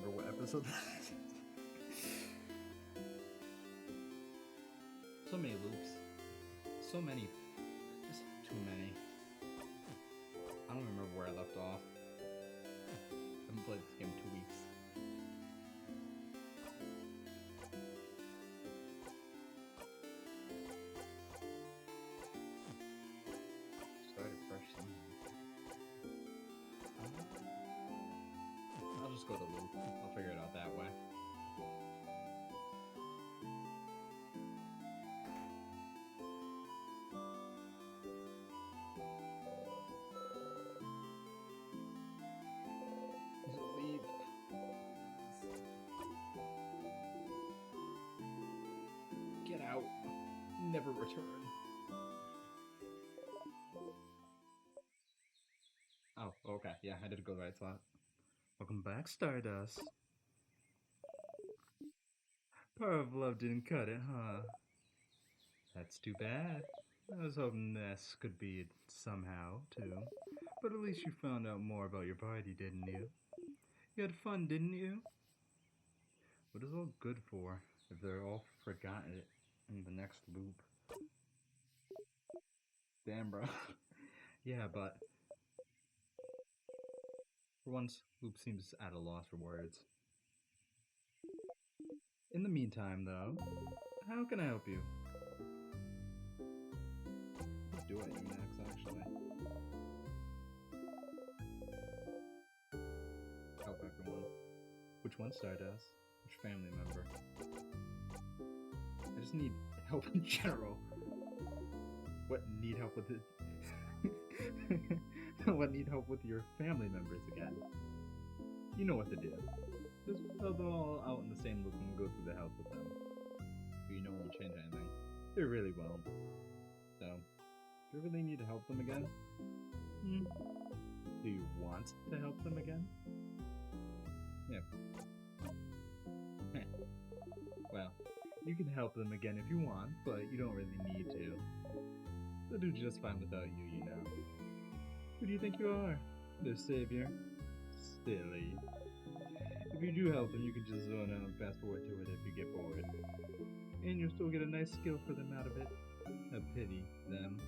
remember what episode. So many loops. So many. Just too many. I don't remember where I left off. I haven't played this game in 2 weeks. Started fresh somehow. I'll just go to loop. I'll figure it out that way. Leave. Get out. Never return. Oh, okay. Yeah, I did go the right spot. Welcome back, Stardust. Power of love didn't cut it, huh? That's too bad. I was hoping this could be it somehow, too. But at least you found out more about your party, didn't you? You had fun, didn't you? What is all good for if they're all forgotten it in the next loop? Damn, bro. Yeah, but for once, loop seems at a loss for words. In the meantime, though, how can I help you? What do I do next, actually? Help everyone. Which one, Stardust? Which family member? I just need help in general. What, need help with it? What, need help with your family members again? You know what to do. Just throw them all out in the same loop and go through the house with them. But you know it won't change anything. It really won't. So, do you really need to help them again? Do you want to help them again? Yeah. Well, you can help them again if you want, but you don't really need to. They'll do just fine without you, you know. Who do you think you are? Their savior? Silly. If you do help them, you can just zone out and fast forward to it if you get bored. And you'll still get a nice skill for them out of it. I pity them.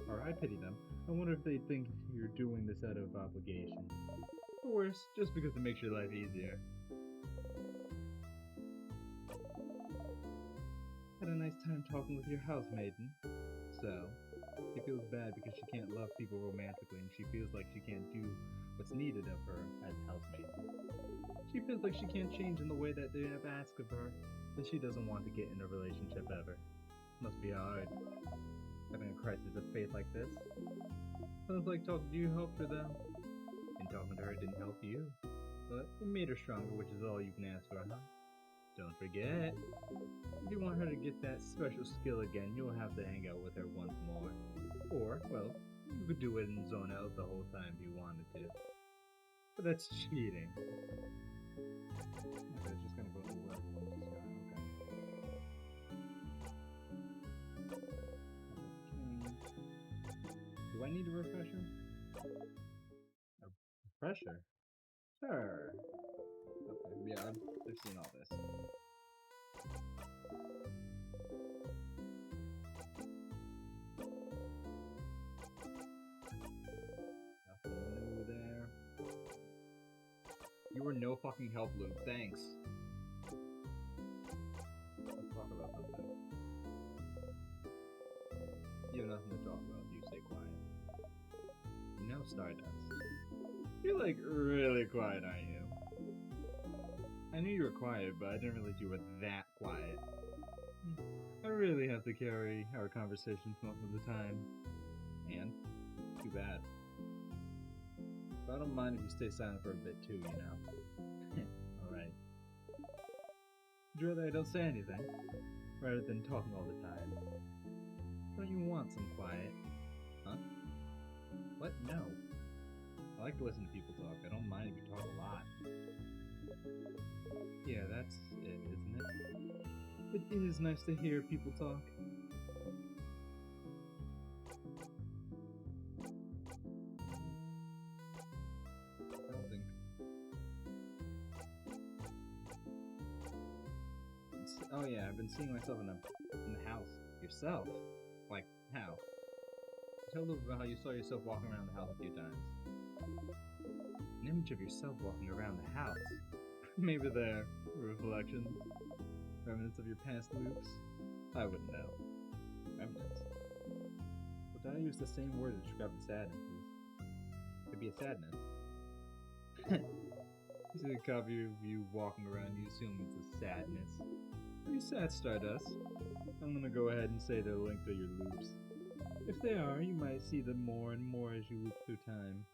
Or I pity them. I wonder if they think you're doing this out of obligation. Or worse, just because it makes your life easier. Had a nice time talking with your housemaiden. So, she feels bad because she can't love people romantically and she feels like she can't do what's needed of her as housemaiden. She feels like she can't change in the way that they have asked of her, and she doesn't want to get in a relationship ever. Must be hard, having a crisis of faith like this. Sounds like talking to you helped her though. And talking to her didn't help you. But it made her stronger, which is all you can ask for, huh? Don't forget, if you want her to get that special skill again, you'll have to hang out with her once more. Or, well, you could do it and zone out the whole time if you wanted to. But that's cheating. Okay, it's just gonna go through where everyone's just going, okay. Do I need a refresher? A refresher? Sure. Okay, yeah, I've seen all this. Nothing new there. You were no fucking help, Luke. Thanks. Let's talk about something. You have nothing to talk about, so you stay quiet. You know, Stardust. You're like really quiet, aren't you? I knew you were quiet, but I didn't realize you were that quiet. I really have to carry our conversations most of the time. And, too bad. But I don't mind if you stay silent for a bit too, you know. Alright. Would you rather I don't say anything, rather than talking all the time? Don't you want some quiet? Huh? What? No. I like to listen to people talk. I don't mind if you talk a lot. Yeah, that's it, isn't it? It is nice to hear people talk. I don't think. Oh yeah, I've been seeing myself in the house. Yourself? Like, how? Tell a little about how you saw yourself walking around the house a few times. An image of yourself walking around the house. Maybe they're reflections, remnants of your past loops. I wouldn't know. Remnants. But did I use the same word to describe the sadnesses? Could be a sadness. You see a copy of you walking around, you assume it's a sadness. Are you sad, Stardust? I'm gonna go ahead and say they're linked to your loops. If they are, you might see them more and more as you loop through time.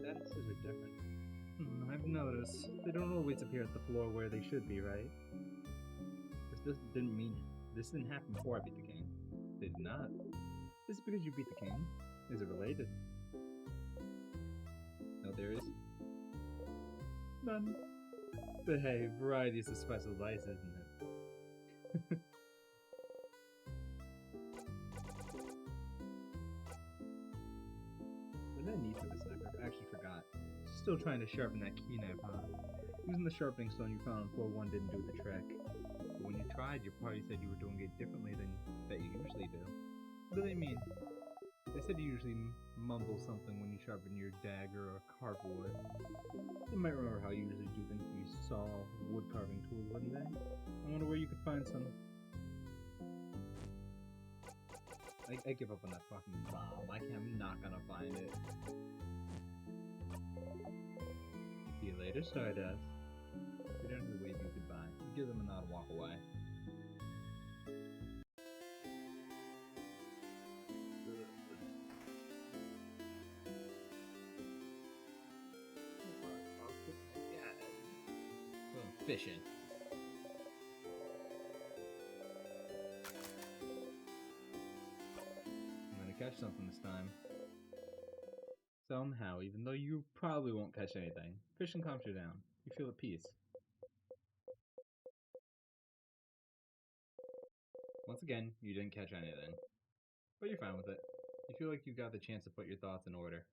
Sadnesses are different. I've noticed. They don't always appear at the floor where they should be, right? This didn't happen before I beat the king. They did not. This is because you beat the king. Is it related? No, there is none. But hey, variety is the spice of life, isn't it? What did I need for this knife? I actually forgot. Still trying to sharpen that key knife, huh? Using the sharpening stone you found on floor 1 didn't do the trick. But when you tried, your party said you were doing it differently than that you usually do. What do they mean? They said you usually mumble something when you sharpen your dagger or carve wood. They might remember how you usually do things if you saw wood carving tools, wouldn't they? I wonder where you could find some. I give up on that fucking bomb. I'm not gonna find it. See you later, Stardust. They don't really wave you goodbye. You give them a nod and walk away. Fishing. I'm gonna catch something this time. Somehow, even though you probably won't catch anything, fishing calms you down. You feel at peace. Once again, you didn't catch anything. But you're fine with it. You feel like you got the chance to put your thoughts in order.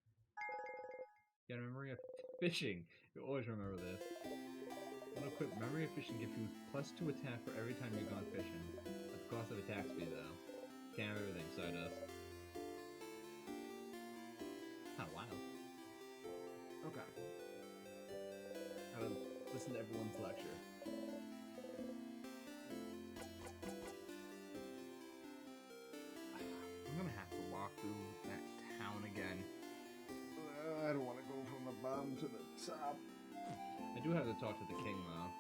You got a memory of fishing. You'll always remember this. One quick memory of fishing gives you +2 attack for every time you've gone fishing. At the cost of attack speed, though. Can't have everything, Stardust. Kinda wild. Okay. Gotta listen to everyone's lecture. I'm gonna have to walk through that town again. I don't want to go from the bottom to the top. I do have to talk to the king, though.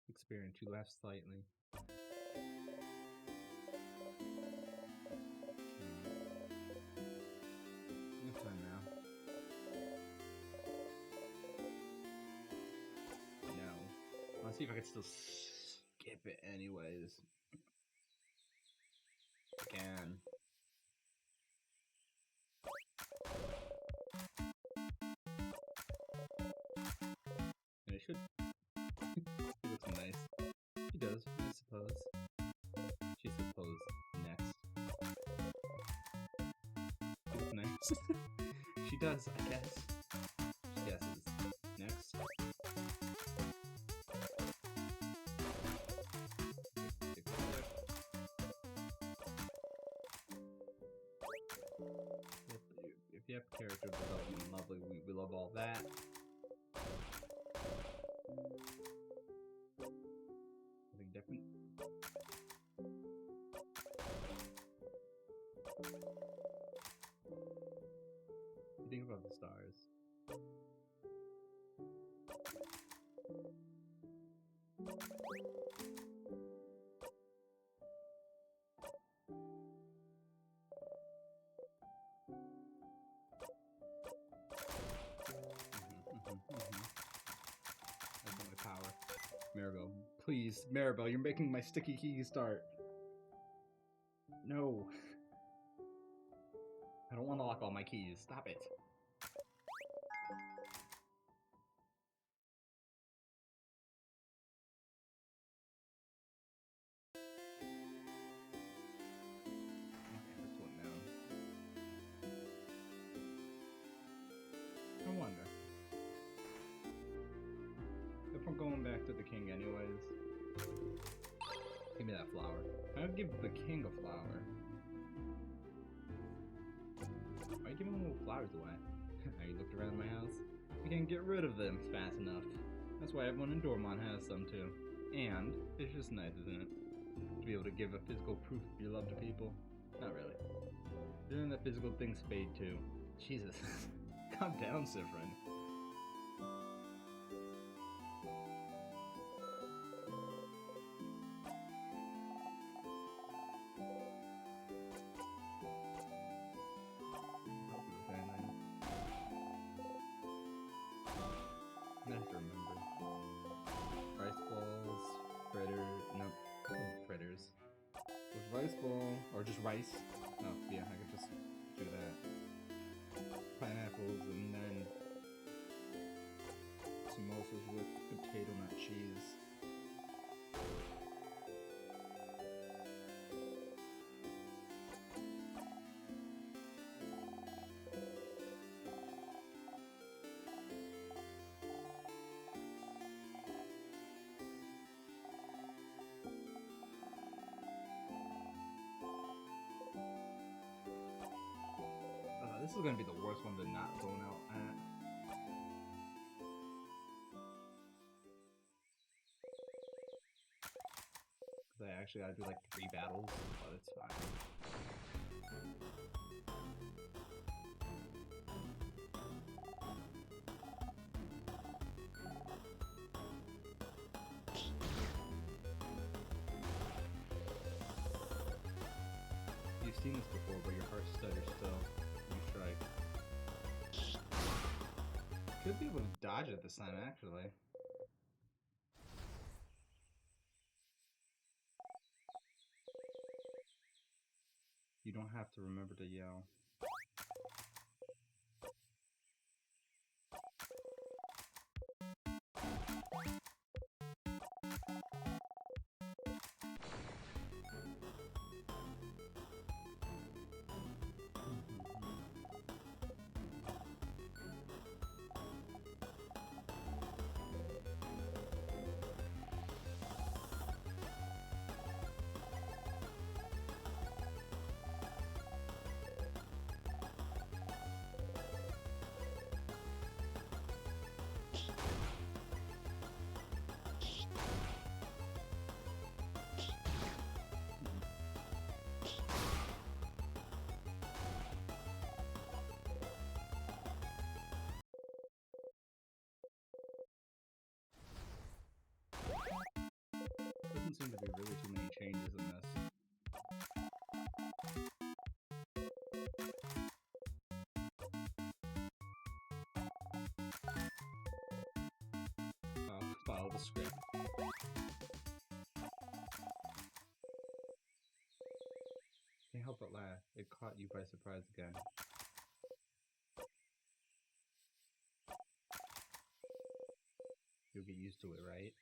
Experience, you laugh slightly. It's fine now. No. Let's see if I can still skip it anyways. I can. And it should. He looks nice. He does, I suppose. She suppose next. He looks nice. She does, I guess. She guesses. Next. If you have character development, lovely, we love all that. Something different. You think about the stars. That's my power. Maribel, please, Maribel, you're making my sticky key start. No. I don't want to lock all my keys. Stop it. Okay, this one down. I wonder. If we're going back to the king anyways, give me that flower. I'll give the king a flower. Why are you giving little flowers away? You looked around my house? You can't get rid of them fast enough. That's why everyone in Dormont has some too. And it's just nice, isn't it? To be able to give a physical proof of your love to people. Not really. Then the physical things fade too. Jesus. Calm down, Sifrin. I have to remember. Rice balls, fritters. With rice ball, or just rice. Oh, yeah, I could just do that. Pineapples, and then samosas with potato nut cheese. This is gonna be the worst one to not zone out at. Cause I actually gotta do like 3 battles, but it's fine. You've seen this before, where your heart stutters still. You strike. Could be able to dodge it this time, actually. You don't have to remember to yell. Doesn't seem to be really too many changes in this. Follow the script. Can't help but laugh. It caught you by surprise again. You'll get used to it, right?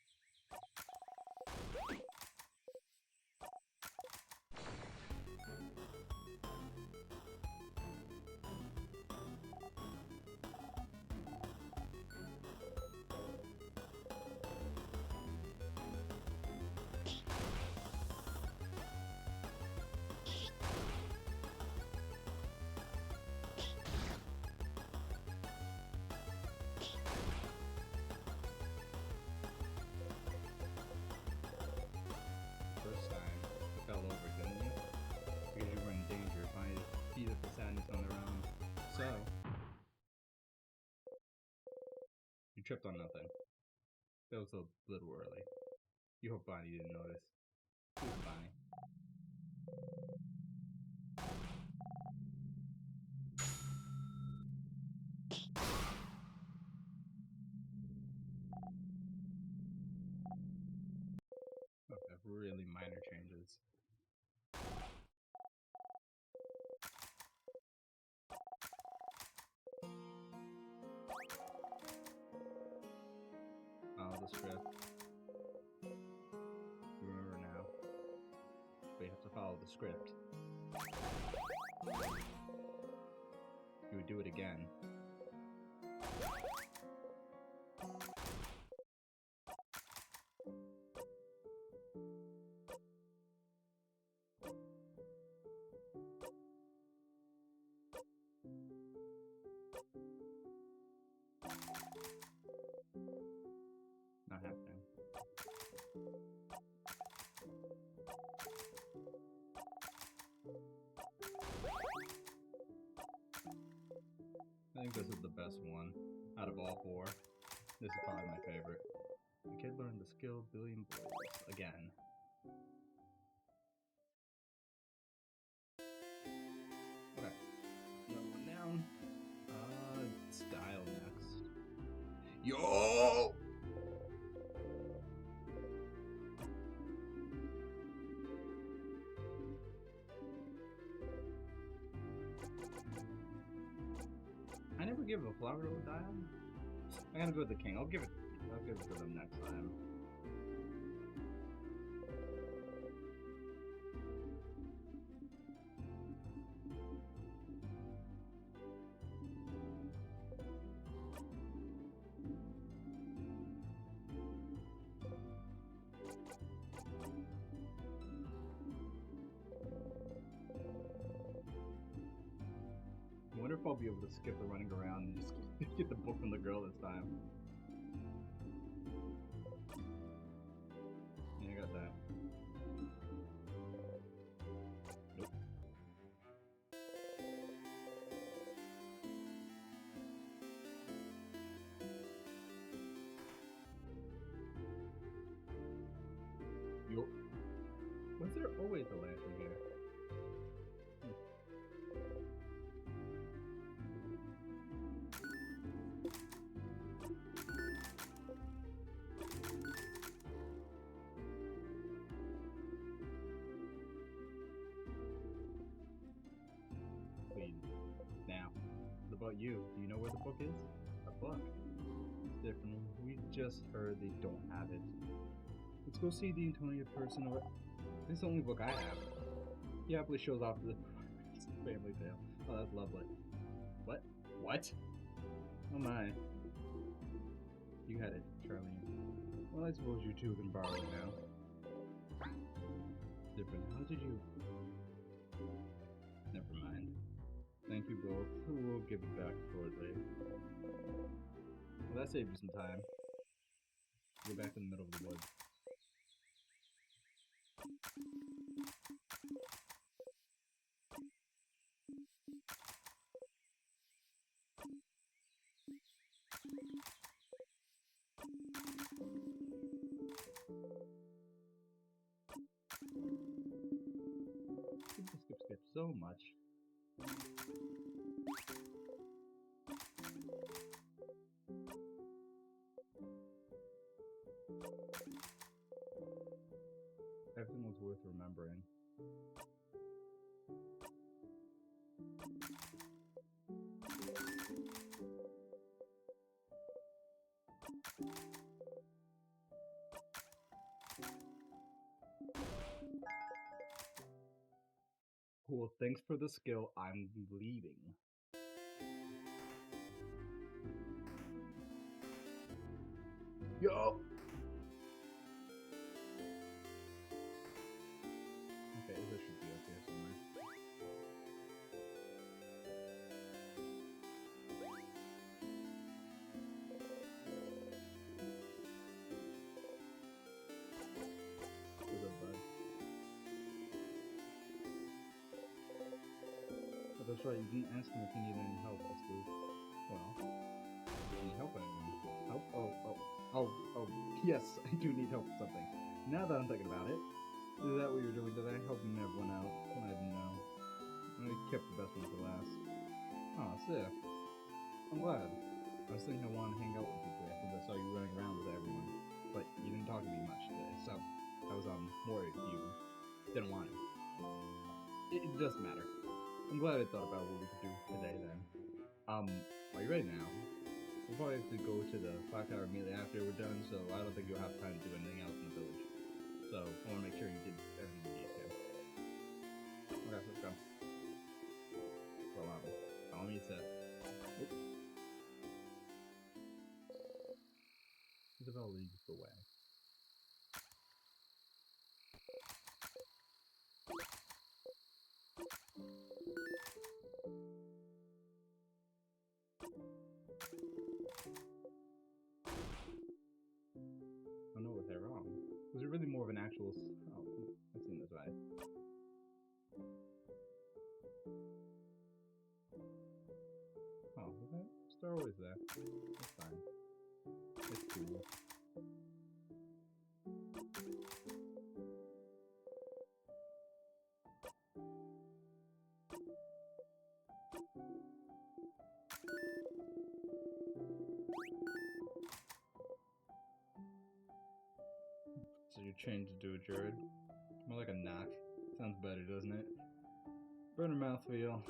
First time, you fell over, didn't you? Because you were in danger by feet of the sadness on their own. So, you tripped on nothing. That was a little early. You hope Bonnie didn't notice. Who's Bonnie? really minor changes. Oh, the script. You remember now. We have to follow the script. You would do it again. Not happening. I think this is the best one out of all four. This is probably my favorite. The kid learned the skill of billion blows again. Okay, another one down. Style next. Yo! I never give a flower to a dial. I gotta go with the king. I'll give it to them next time. I wonder if I'll be able to skip the running around and just get the book from the girl this time. Yeah, I got that. Nope. Yo. Was there always a lantern here? Please. Now, what about you? Do you know where the book is? A book? It's different. We just heard they don't have it. Let's go see the Antonia person. Or this is the only book I have. He happily shows off the family tale. Oh, that's lovely. What? What? Oh my. You had it, Charlene. Well, I suppose you two can borrow it now. Different. How did you... Never mind. Thank you both. We'll give it back shortly. Well, that saved you some time. Go back in the middle of the woods. Skip so much. Everything was worth remembering. Cool, thanks for the skill. I'm leaving. Yo! Okay, this should be up here somewhere. What's up, bud? Oh, that's right, you didn't ask me if you needed any help, Stu. Well, need help anyone? Help? Oh, yes, I do need help with something. Now that I'm thinking about it, is that what you're doing today? Helping everyone out? I didn't know. I kept the best one for last. Oh, sick. I'm glad. I was thinking I wanted to hang out with you today since I saw you running around with everyone, but you didn't talk to me much today, so I was worried you didn't want it. It doesn't matter. I'm glad I thought about what we could do today then. Are you ready now? We'll probably have to go to the clock tower immediately after we're done, so I don't think you'll have time to do anything else in the village. So I want to make sure you did everything you need to. Okay, let's go. Well, follow me to. Oop. Isabel leads the way. Oh no, was I wrong? Was it really more of an actual? Oh, I've seen this right. Oh, was that Star Wars there? That's fine. It's cool. So you changed to do a Jared? More like a knock. Sounds better, doesn't it? Better mouthfeel.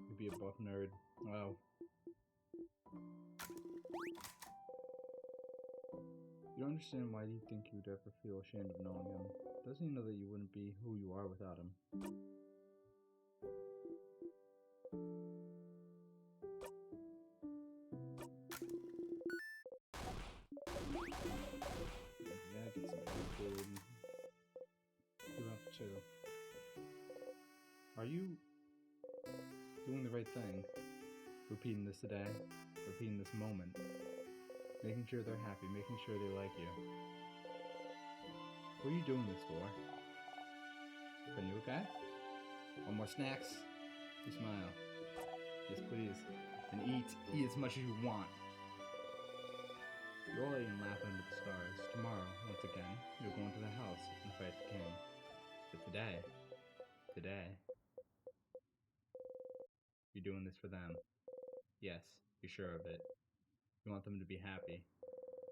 You'd be a buff nerd. Wow. You don't understand why do you think you'd ever feel ashamed of knowing him? Doesn't he know that you wouldn't be who you are without him? Yeah, get some food. You have to. Are you doing the right thing? Repeating this today? Repeating this moment? Making sure they're happy, making sure they like you. What are you doing this for? Are you okay? Want more snacks? You smile. Yes, please. And eat. Eat as much as you want. You're all eating laughing under the stars. Tomorrow, once again, you're going to the house and fight the king. But today, you're doing this for them. Yes, you're sure of it. You want them to be happy.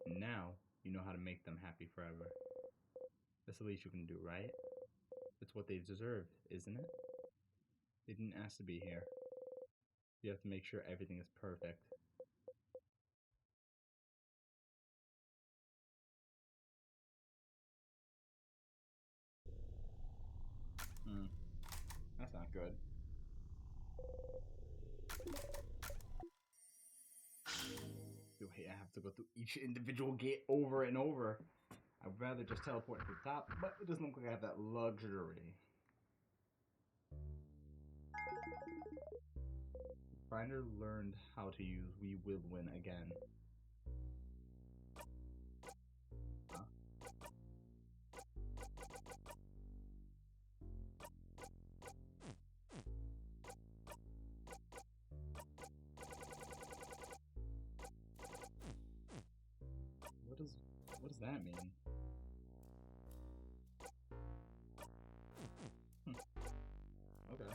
And now, you know how to make them happy forever. That's the least you can do, right? That's what they deserve, isn't it? They didn't ask to be here. You have to make sure everything is perfect. That's not good. Wait, I have to go through each individual gate over and over. I'd rather just teleport to the top, but it doesn't look like I have that luxury. Finder learned how to use We Will Win again. Huh? What does that mean? Okay.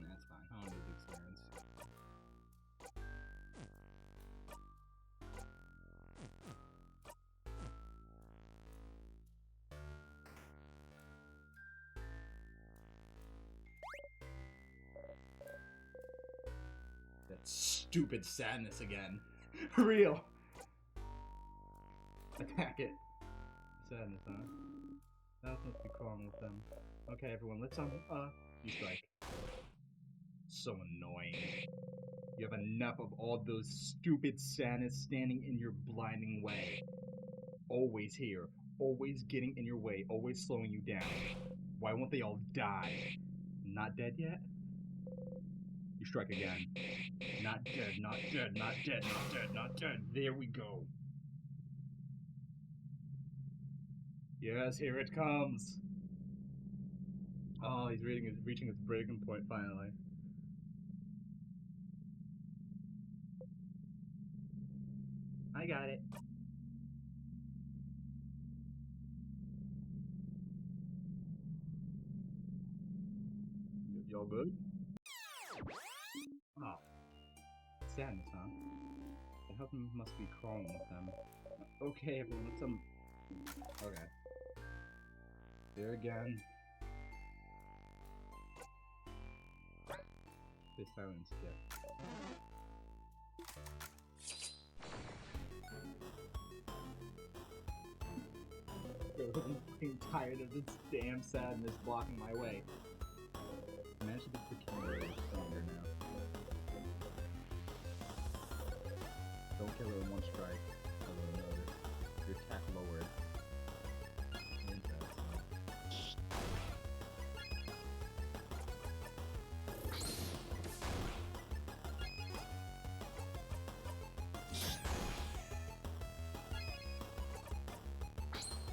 That's fine. I don't need the experience. That stupid sadness again. Real. Attack it. Sadness, huh? That must be crawling with them. Okay, everyone, let's you strike. So annoying. You have enough of all those stupid sadness standing in your blinding way. Always here, always getting in your way, always slowing you down. Why won't they all die? Not dead yet? You strike again. Not dead, not dead, not dead, not dead, not dead. There we go. Yes, here it comes. Oh, he's reaching his breaking point finally. I got it. all good? Oh, sadness, huh? The health must be crawling with them. Okay, everyone, let's Okay. Here again. The silence gift. I'm fucking tired of this damn sadness blocking my way. I managed to get the camera stronger now. Don't kill her in one strike. Although notice your attack lowered. Interesting.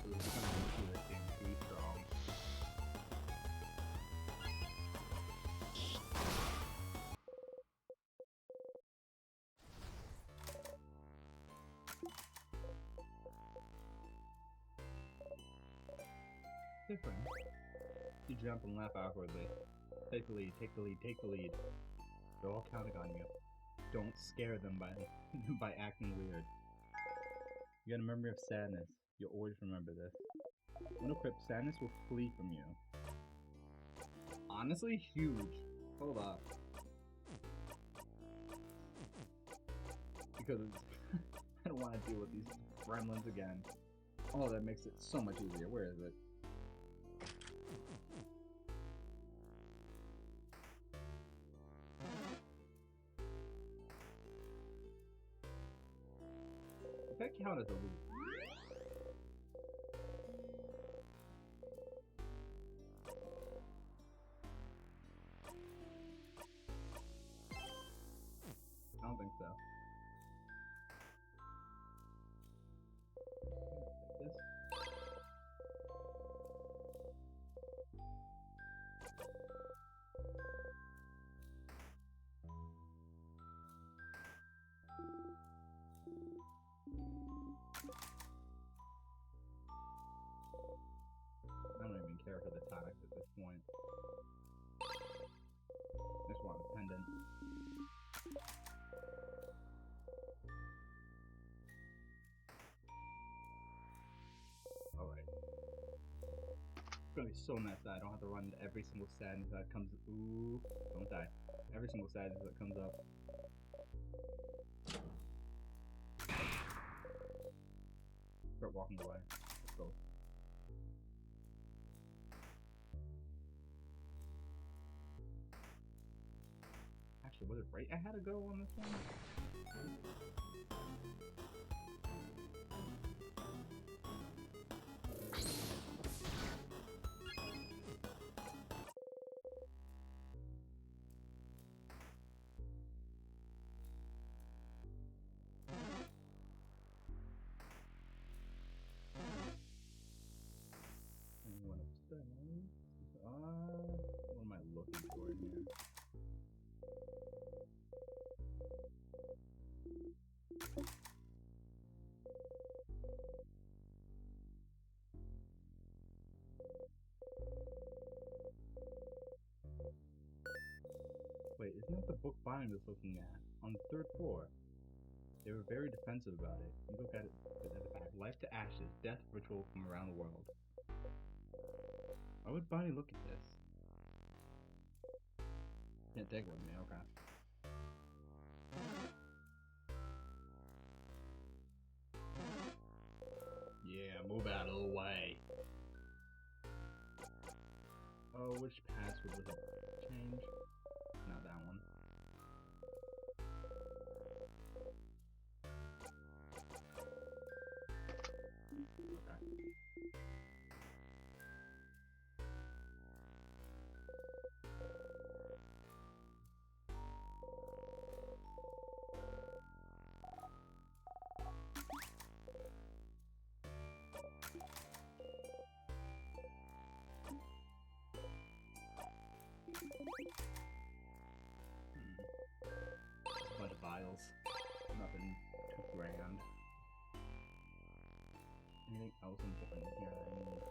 It was becoming too strong. Different. You jump and laugh awkwardly. Take the lead, take the lead, take the lead. They're all counting on you. Don't scare them by by acting weird. You got a memory of sadness. You'll always remember this. When equipped, sadness will flee from you. Honestly, huge. Hold up. Because I don't want to deal with these gremlins again. Oh, that makes it so much easier. Where is it? Does that count as a loop? I don't think so. Take this. I don't even care for the tonics at this point. I just want a pendant. Alright. It's gonna be so nice that I don't have to run into every single sadness that comes. Ooh, don't die. Every single sadness that comes up. Start walking away. Let's go. Actually, was it right I had to go on this one? What am I looking for in here? Wait, isn't that the book Bonnie was looking at? On the 3rd floor. They were very defensive about it. You look at it at the back. Life to ashes, death ritual from around the world. Why would Bonnie look at this? Can't take it with me, okay. Yeah, move out of the way. Oh, which password was it? Change? Not that one. Okay. Just a bunch of vials. Nothing too grand. Anything else important in here that I need?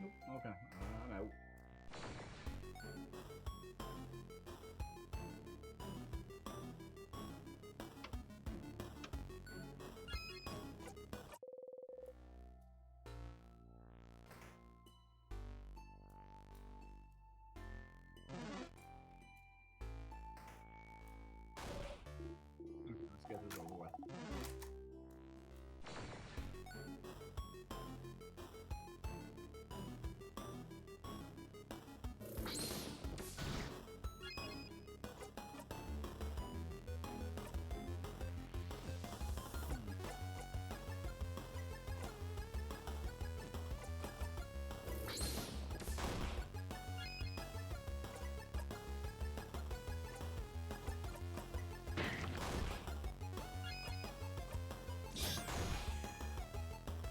Nope. Okay. I'm out. Okay, let's get this over with.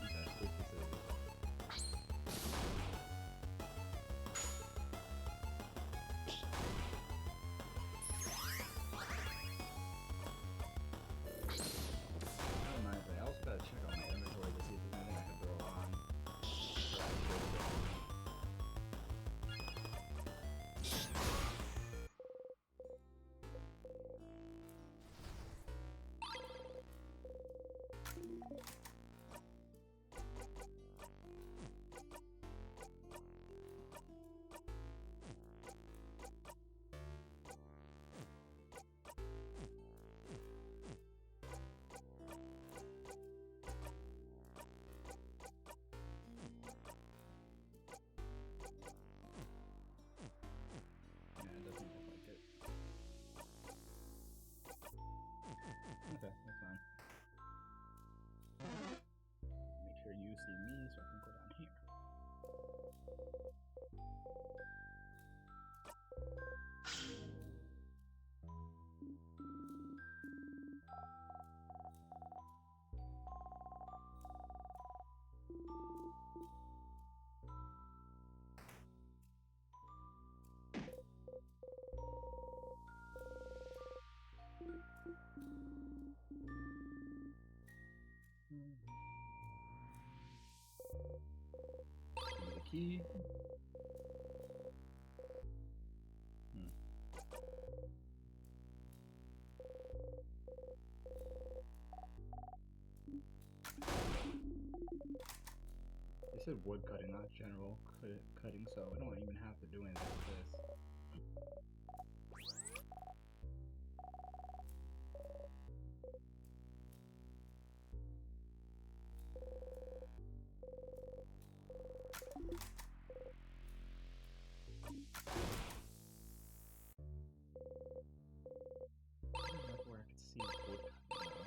Okay, so this is that reminds me, I also gotta check out my inventory to see if there's anything I can throw on. Yeah, it doesn't look like it. Okay, that's fine. Make sure you see me so I can go down here. Give me the key. They said wood cutting, not general cutting, so I don't even have to do anything with this. That's where I could see wood cutting.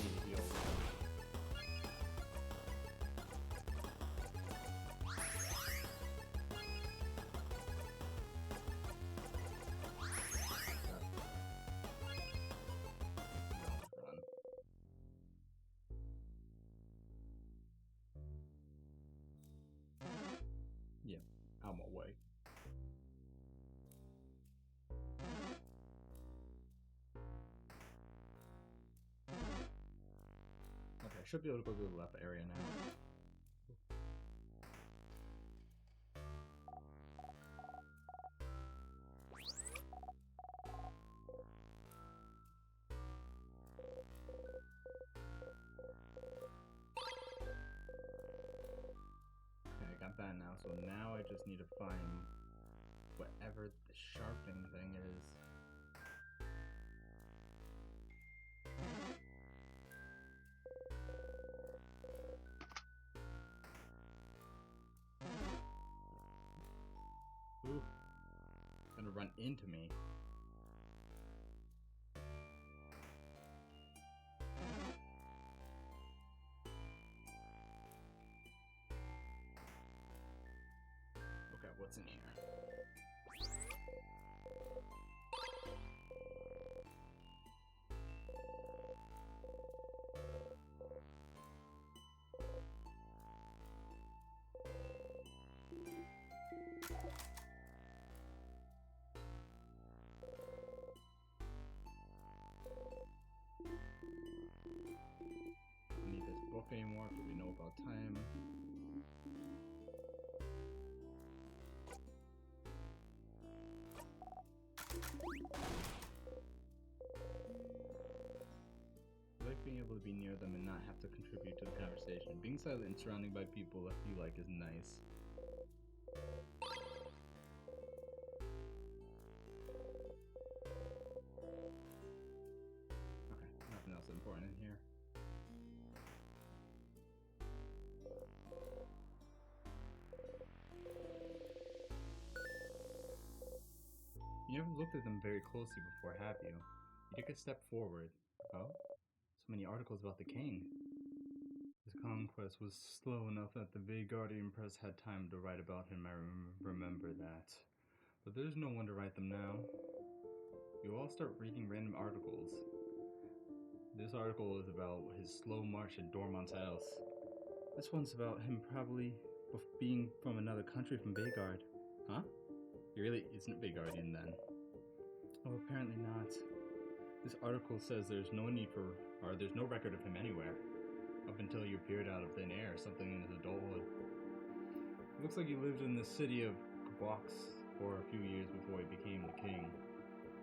Need to heal. Run. Yeah, out my way. Okay, I should be able to go to the left area now. Okay, I got that now, so now I just need to find whatever the sharpening thing is. Ooh, it's gonna run into me. Okay, what's in here? Don't need this book anymore because we know about time. I like being able to be near them and not have to contribute to the conversation. Being silent and surrounded by people I feel like is nice. Okay, nothing else important in here. You never looked at them very closely before, have you? You took a step forward. Oh? So many articles about the king. His conquest was slow enough that the Guardian Press had time to write about him, I remember that. But there's no one to write them now. You all start reading random articles. This article is about his slow march at Dormont's house. This one's about him probably being from another country from Vagard. Huh? He really isn't Vagardian then. Oh, apparently not. This article says there's no record of him anywhere. Up until he appeared out of thin air, something in his adulthood. It looks like he lived in the city of Kabox for a few years before he became the king.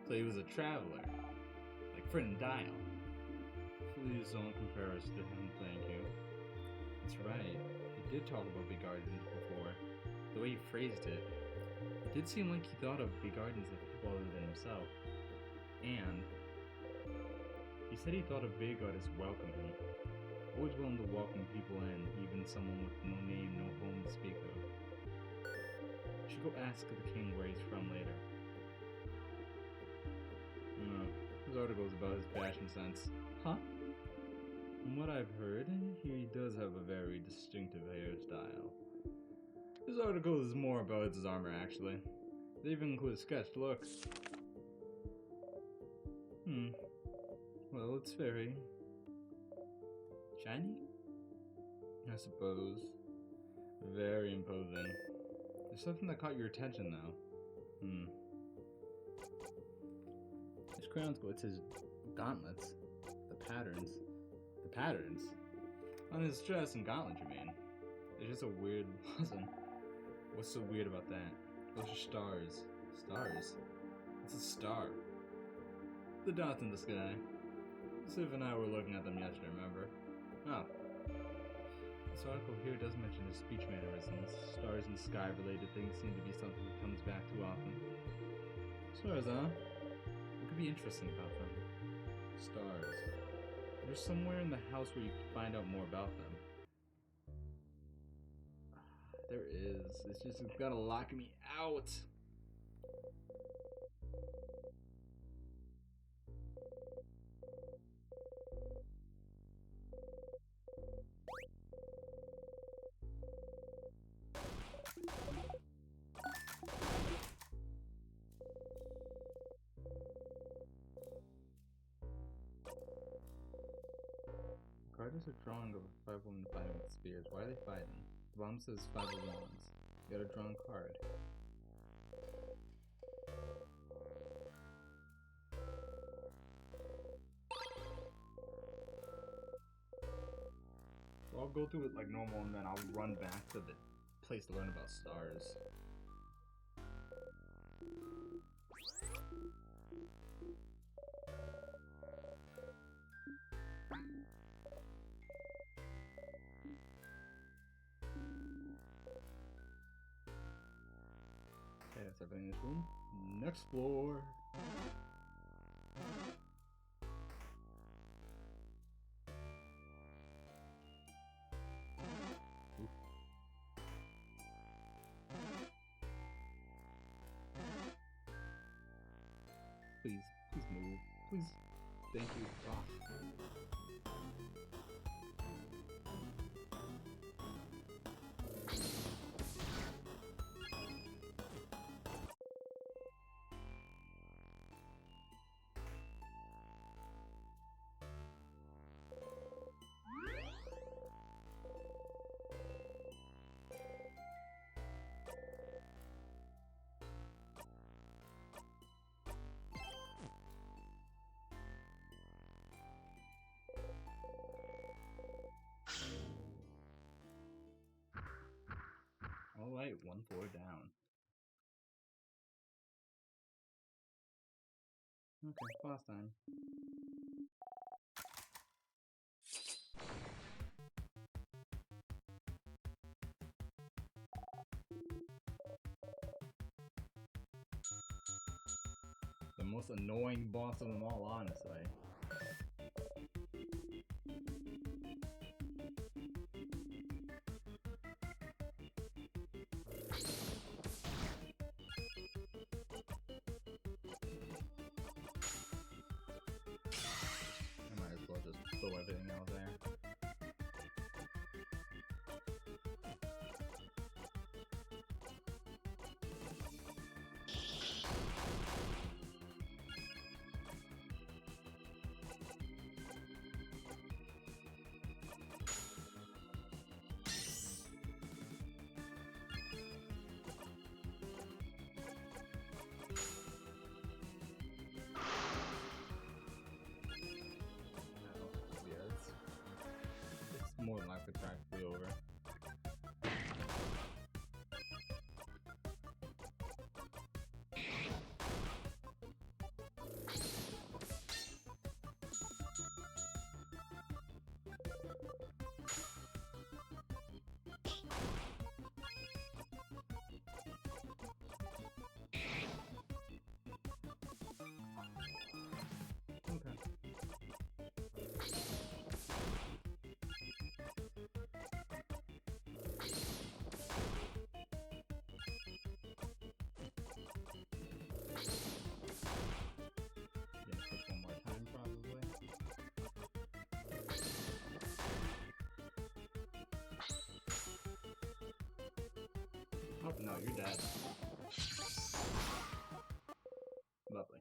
So he was a traveler. Like Friend Dial. Please don't compare us to him, thank you. That's right. He did talk about Vagardians before. The way he phrased it did seem like he thought of Vagardians as people other than himself. And he said he thought of Vagard as welcoming. Always willing to welcome people in, even someone with no name, no home to speak of. You should go ask the king where he's from later. No, his article's about his fashion sense. Huh? From what I've heard, he does have a very distinctive hairstyle. This article is more about his armor, actually. They even include a sketched look. Well, it's very shiny? I suppose. Very imposing. There's something that caught your attention, though. His crowns go, it's his gauntlets. The patterns. The patterns? On his dress and gauntlets, you mean? It's just a weird listen. What's so weird about that? Those are stars. Stars? What's a star? The dots in the sky. Siv and I were looking at them yesterday, remember? Oh. This article here does mention his speech mannerisms. Stars and sky-related things seem to be something he comes back to often. Stars, huh? What could be interesting about them? Stars. There's somewhere in the house where you can find out more about them. There is. It's gotta lock me out. The card is a drawing of 5 women fighting with spears. Why are they fighting? The bottom says 5 of wands. You got a drawn card. So I'll go through it like normal and then I'll run back to the place to learn about stars. Okay, that's everything in this room. Next floor. Oof. Please move. Please. Thank you. Oh. Alright, one floor down. Okay, boss time. The most annoying boss of them all, honestly. I might as well just throw everything out there. It's more than likely practically over. Oh no, you're dead. Lovely.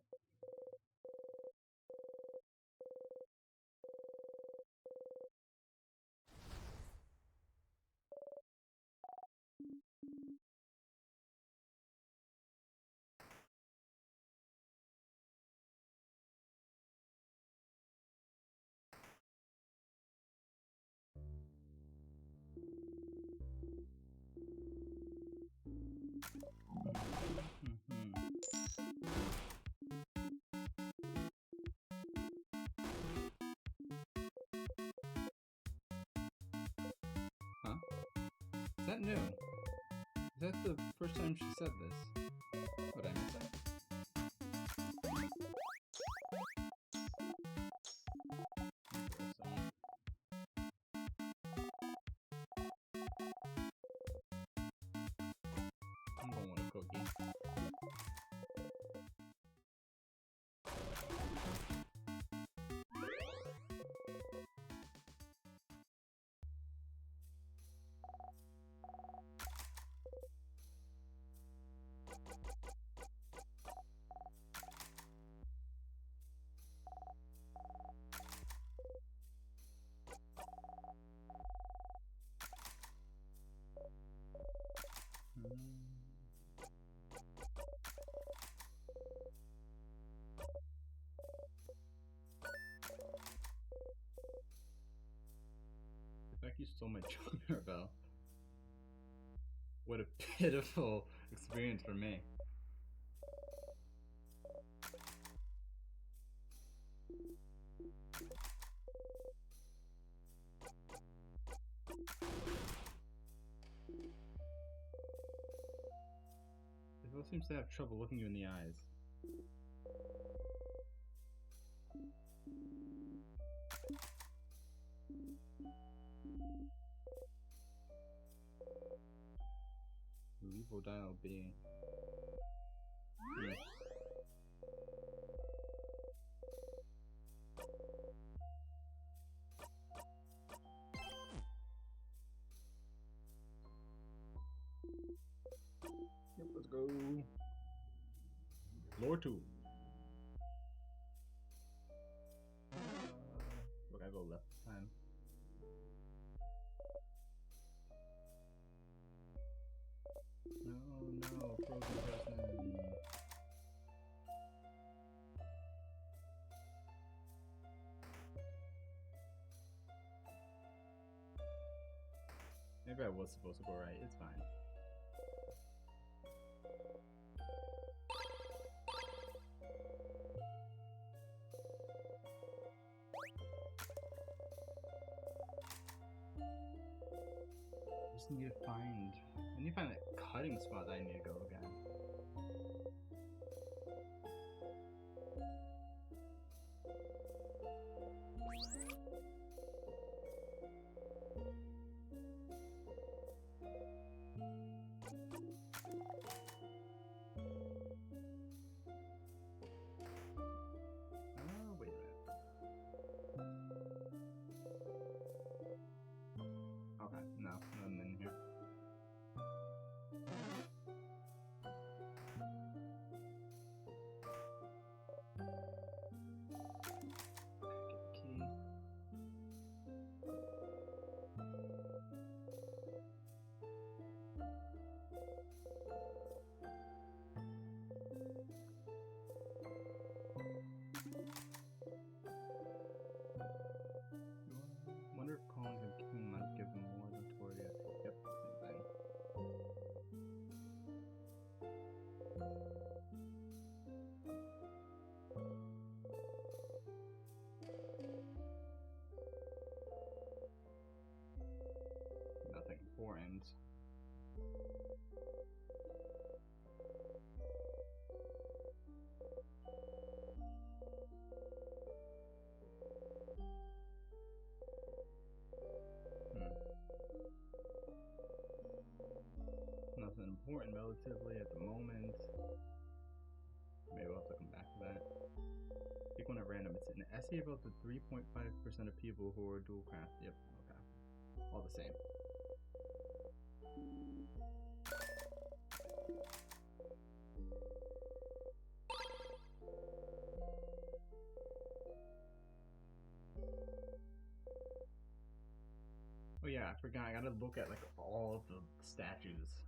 Huh? Is that new? Is that the first time she said this? What did I miss that? I'm going with a cookie. Thank you so much, Mirabelle. What a pitiful experience for me. It seems to have trouble looking you in the eyes. Leave or dial B. Yep, let's go. Floor 2. Look, I go left this time. No, frozen person. Maybe I was supposed to go right, it's fine. just need to find... I need to find that cutting spot that I need to go again. Oh, wait a minute. Okay, no, nothing in here. Get the key. Wonder if calling him king might give him more than Toria. Yep, same thing. Nothing important. Nothing important relatively at the moment. Maybe I'll have to come back to that. Pick one at random. It's an essay about the 3.5% of people who are dual craft. Yep, okay. All the same. Oh yeah, I forgot. I gotta look at like all of the statues.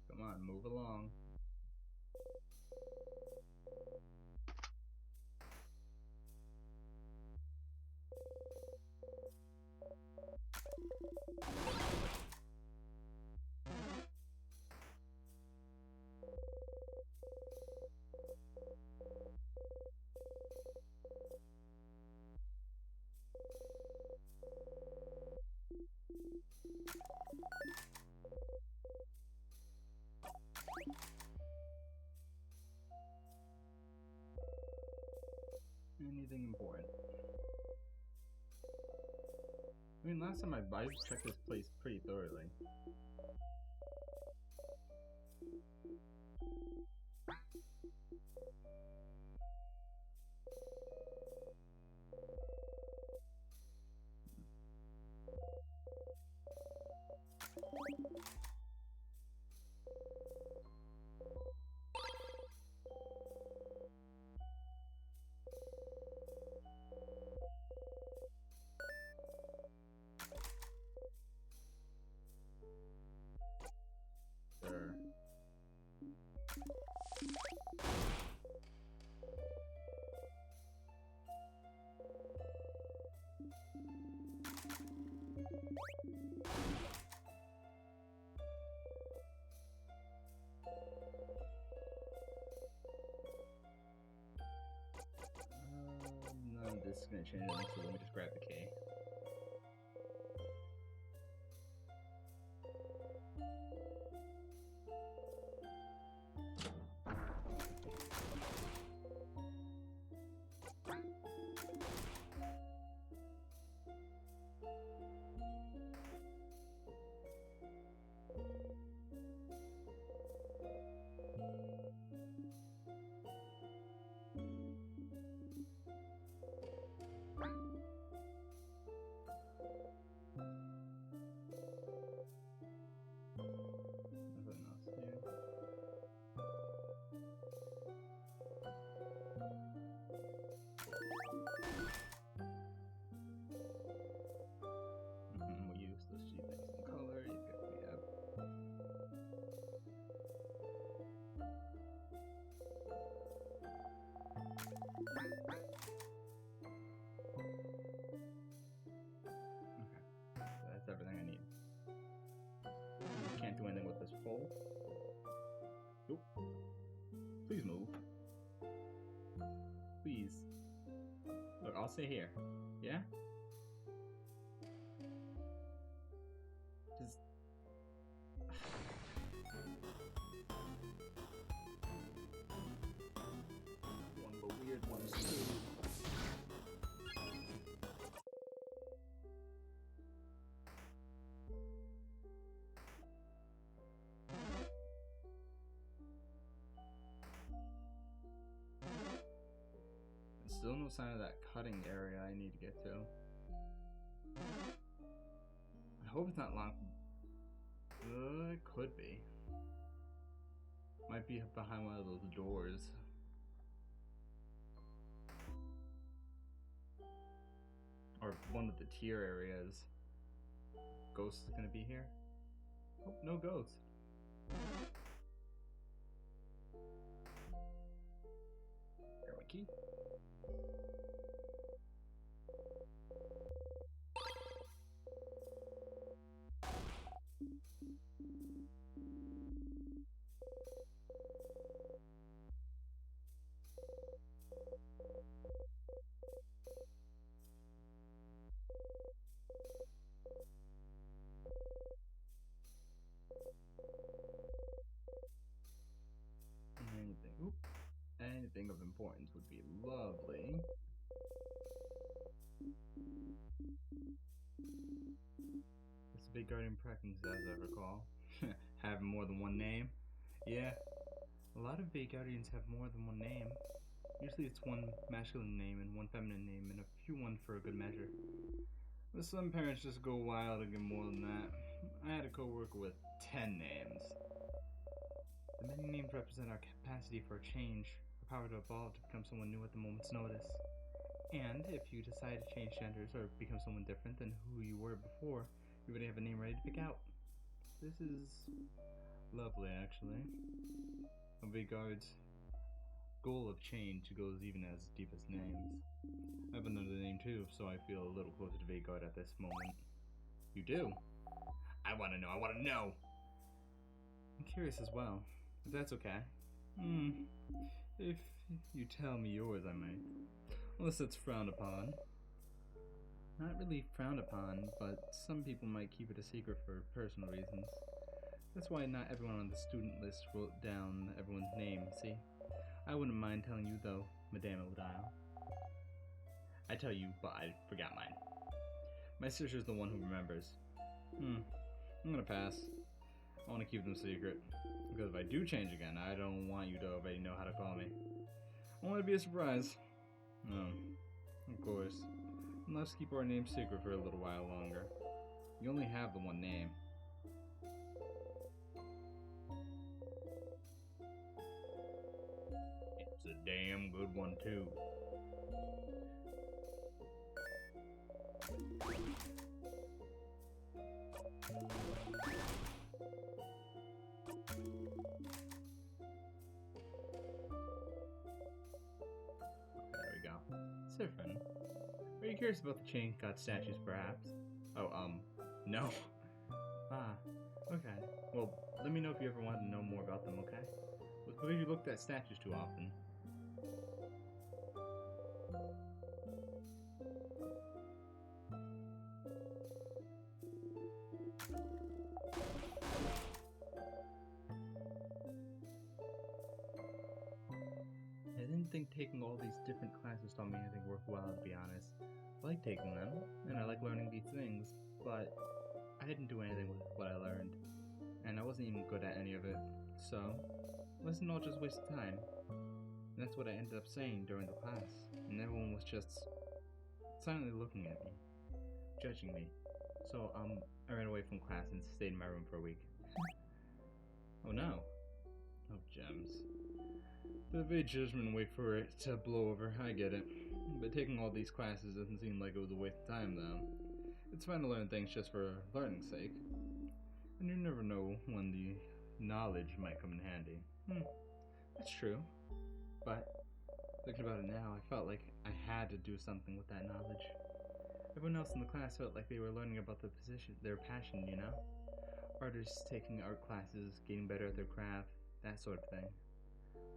Come on, move along. Anything important? I mean, last time I checked this place pretty thoroughly. Sure. None of this is gonna change anything, so let me just grab the key. I'll sit here. Yeah? Just... one of the weird ones too. Still no sign of that cutting area I need to get to. I hope it's not locked. It could be. Might be behind one of those doors. Or one of the tier areas. Ghost is gonna be here? Oh, no ghost. Grab my key. Anything of importance would be lovely. It's a big guardian practice, as I recall. Having more than one name? Yeah, a lot of big guardians have more than one name. Usually it's one masculine name and one feminine name, and a few ones for a good measure. But some parents just go wild and get more than that. I had a co-worker with 10 names. The many names represent our capacity for change, our power to evolve to become someone new at the moment's notice. And if you decide to change genders or become someone different than who you were before, you already have a name ready to pick out. This is lovely, actually. A Vigard's goal of change goes even as deep as names. I have another name too, so I feel a little closer to Vigard at this moment. You do? I want to know! I'm curious as well, if that's okay. If you tell me yours, I might. Unless it's frowned upon. Not really frowned upon, but some people might keep it a secret for personal reasons. That's why not everyone on the student list wrote down everyone's name, see? I wouldn't mind telling you though, Madame Odile. I tell you, but I forgot mine. My sister's the one who remembers. I'm gonna pass. I want to keep them secret. Because if I do change again, I don't want you to already know how to call me. I want it to be a surprise. Of course. And let's keep our name secret for a little while longer. You only have the one name. It's a damn good one too. There we go. Siffrin, are you curious about the chain cut statues, perhaps? Oh, no. Okay. Well, let me know if you ever want to know more about them, okay? It's because you looked at statues too often. I didn't think taking all these different classes taught me anything worthwhile, to be honest. I like taking them, and I like learning these things, but I didn't do anything with what I learned, and I wasn't even good at any of it, so it wasn't all just a waste of time. And that's what I ended up saying during the class, and everyone was just silently looking at me, judging me. So, I ran away from class and stayed in my room for a week. Oh no. Oh, gems. The evade judgment and wait for it to blow over, I get it. But taking all these classes doesn't seem like it was a waste of time, though. It's fun to learn things just for learning's sake. And you never know when the knowledge might come in handy. That's true. But, thinking about it now, I felt like I had to do something with that knowledge. Everyone else in the class felt like they were learning about their passion, you know? Artists taking art classes, getting better at their craft, that sort of thing.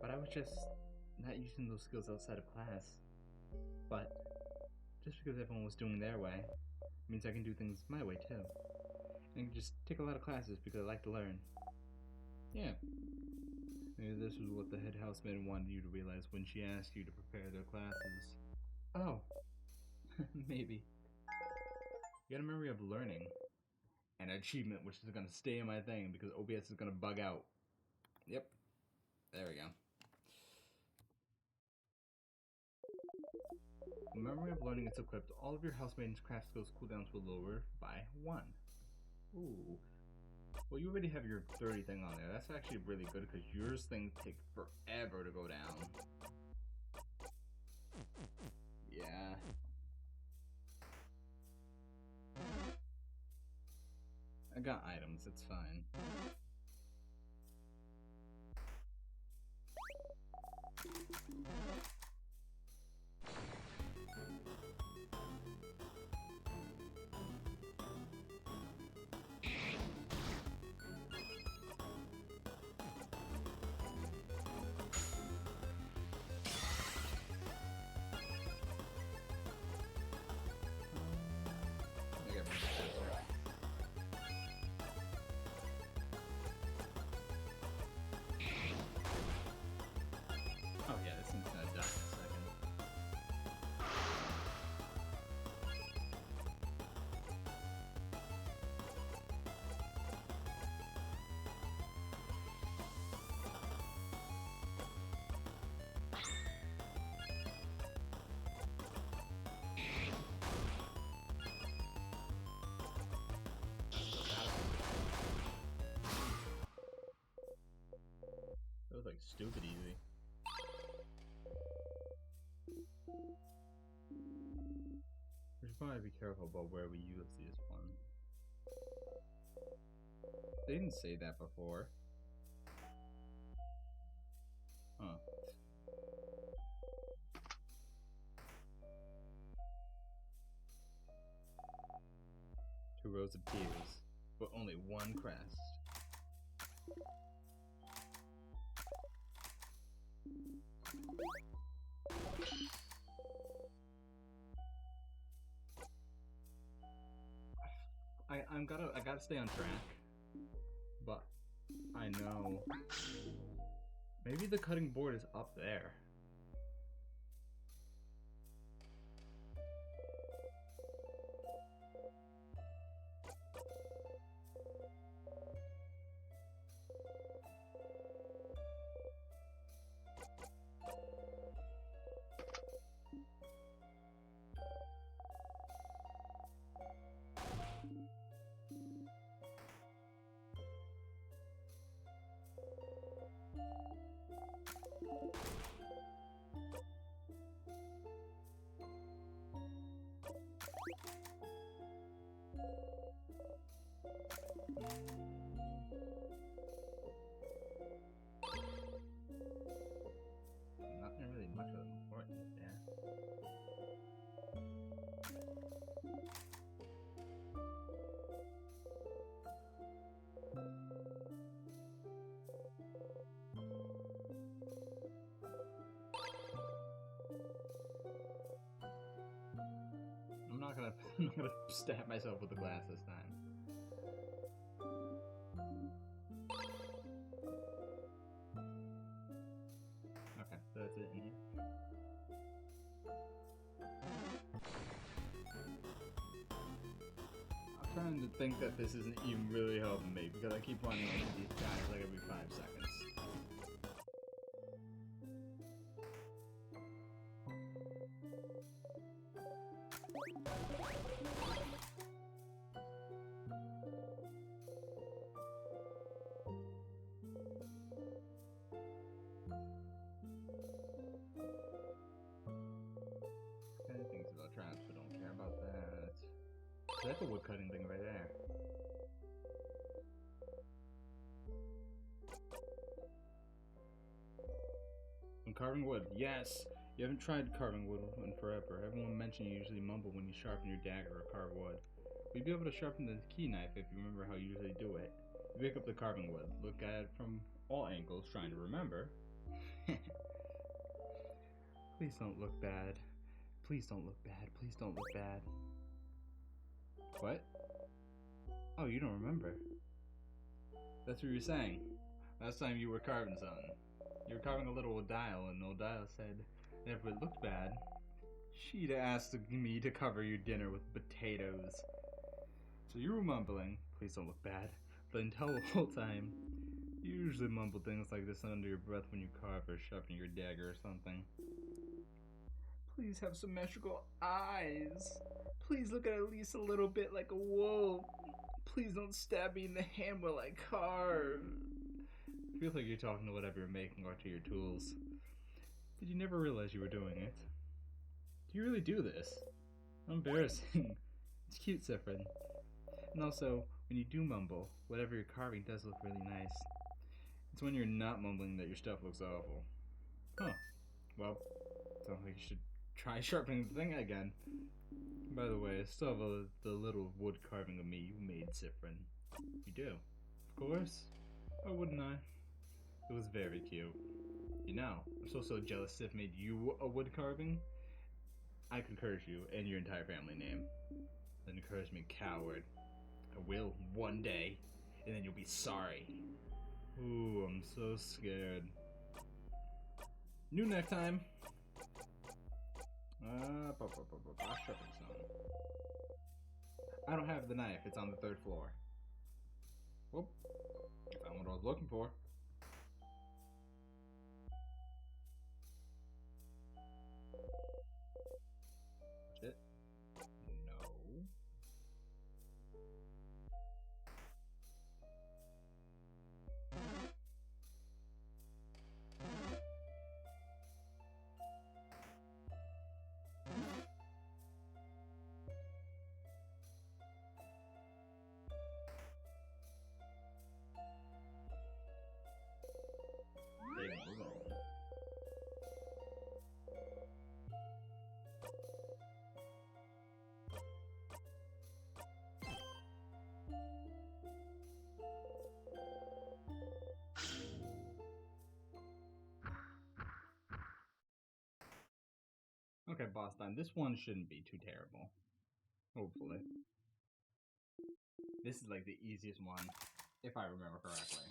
But I was just not using those skills outside of class. But Just because everyone was doing their way means I can do things my way too. And I can just take a lot of classes because I like to learn. Yeah. Maybe this was what the head housemaid wanted you to realize when she asked you to prepare their classes. Oh. Maybe. You got a memory of learning. And an achievement which is gonna stay in my thing because OBS is gonna bug out. Yep. There we go. When memory of learning is equipped, all of your housemaid's craft skills cooldowns will lower by 1. Ooh. Well, you already have your 30 thing on there. That's actually really good because yours things take forever to go down. Yeah. I got items, it's fine. Oh yeah, this thing's gonna die in a second. That was like stupid easy. We should probably be careful about where we use this one. They didn't say that before. Huh. 2 rows of tears, but only 1 crest. I gotta stay on track. But I know maybe the cutting board is up there. Nothing really much of importance there. I'm not gonna stab myself with the glass this time. Okay, so that's it in here. I'm trying to think that this isn't even really helping me because I keep running into these guys like every 5 seconds. Kind of things about traps, but don't care about that. That's a wood cutting thing right there. I'm carving wood. Yes! You haven't tried carving wood in forever. Everyone mentioned you usually mumble when you sharpen your dagger or carve wood. You'd be able to sharpen the key knife if you remember how you usually do it. You pick up the carving wood, look at it from all angles, trying to remember. Please don't look bad. Please don't look bad. Please don't look bad. What? Oh, you don't remember. That's what you were saying. Last time you were carving something. You were carving a little Odile, and Odile said if it looked bad, she'd asked me to cover your dinner with potatoes. So you were mumbling, please don't look bad, but until the whole time, you usually mumble things like this under your breath when you carve or sharpen your dagger or something. Please have symmetrical eyes. Please look at least a little bit like a wolf. Please don't stab me in the hand while I carve. It feels like you're talking to whatever you're making or to your tools. Did you never realize you were doing it? Do you really do this? How embarrassing. It's cute, Sifrin. And also, when you do mumble, whatever you're carving does look really nice. It's when you're not mumbling that your stuff looks awful. Huh. Well, sounds like you should try sharpening the thing again. By the way, I still have the little wood carving of me you made, Sifrin. You do? Of course. Why wouldn't I? It was very cute. You know, I'm so jealous Sif made you a wood carving. I could curse you and your entire family name. Then encourage me, coward. I will, one day, and then you'll be sorry. Ooh, I'm so scared. New neck time. Sharpening stone. I don't have the knife, it's on the 3rd floor. Whoop. Found what I was looking for. That's it. No. Big boom. Okay, boss time. This one shouldn't be too terrible. Hopefully. This is like the easiest one, if I remember correctly.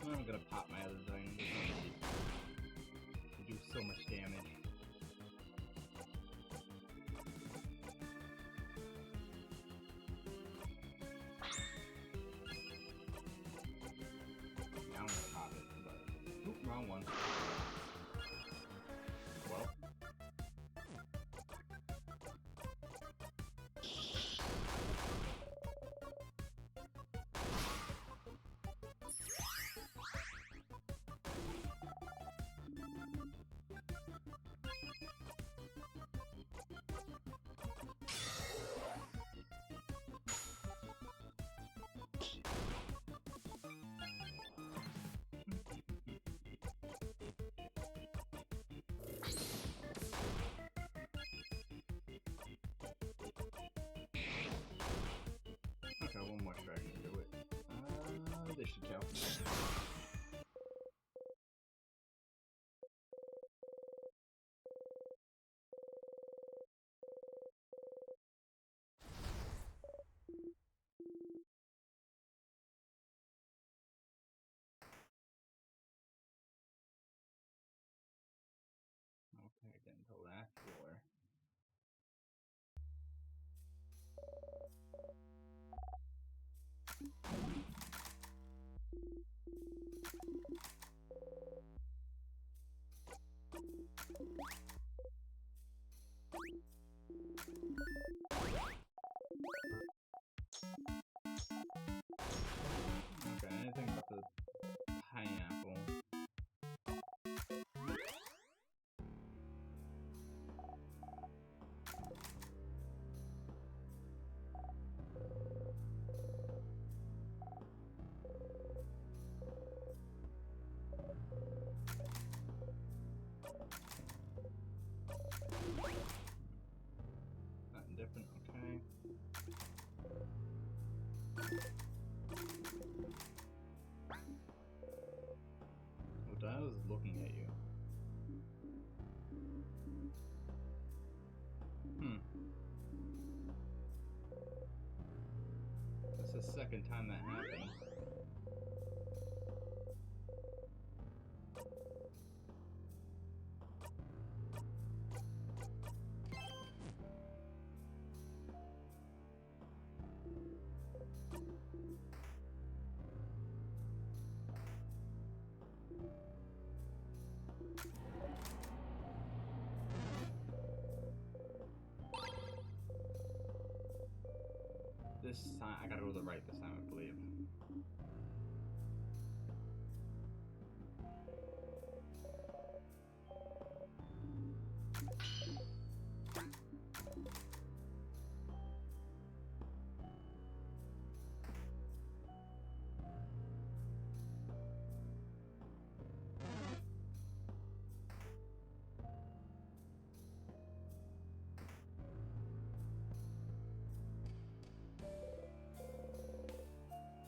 I'm not even gonna pop my other thing. They do so much damage. Now I'm gonna pop it, but oop, wrong one. Well. looking at you. That's the second time that happened. This time, I gotta go to the right this time, I believe.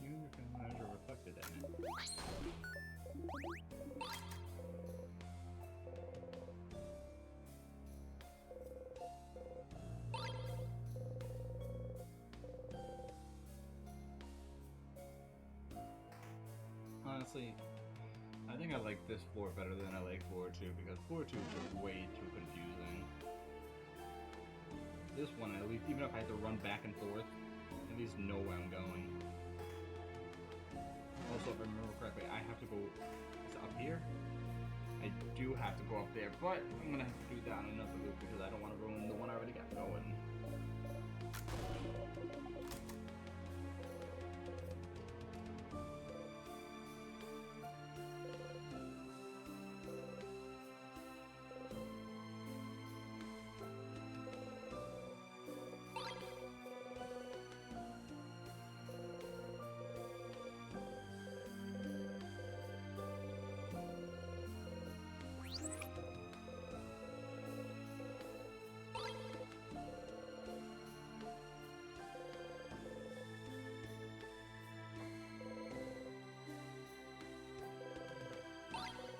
You recognize are reflected in it. Honestly, I think I like this floor better than I like floor 2 because floor 2 is just way too confusing. This one, at least, even if I had to run back and forth, at least know where I'm going. Also, if I remember correctly, I have to go. Is it up here? I do have to go up there, but I'm gonna have to do that on another loop because I don't want to ruin the one I already got going.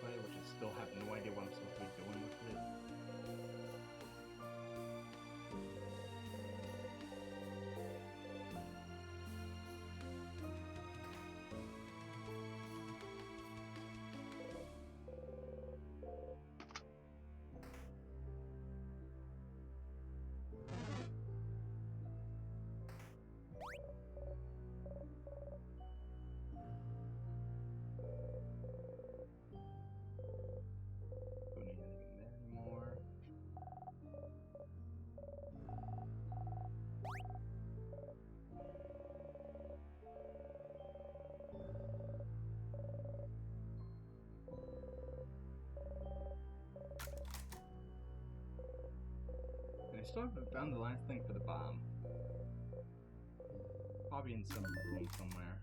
Which I still have no idea what I'm supposed to be doing with it. Don't need anything there anymore. And I still haven't found the last thing for the bomb. Probably in some room somewhere.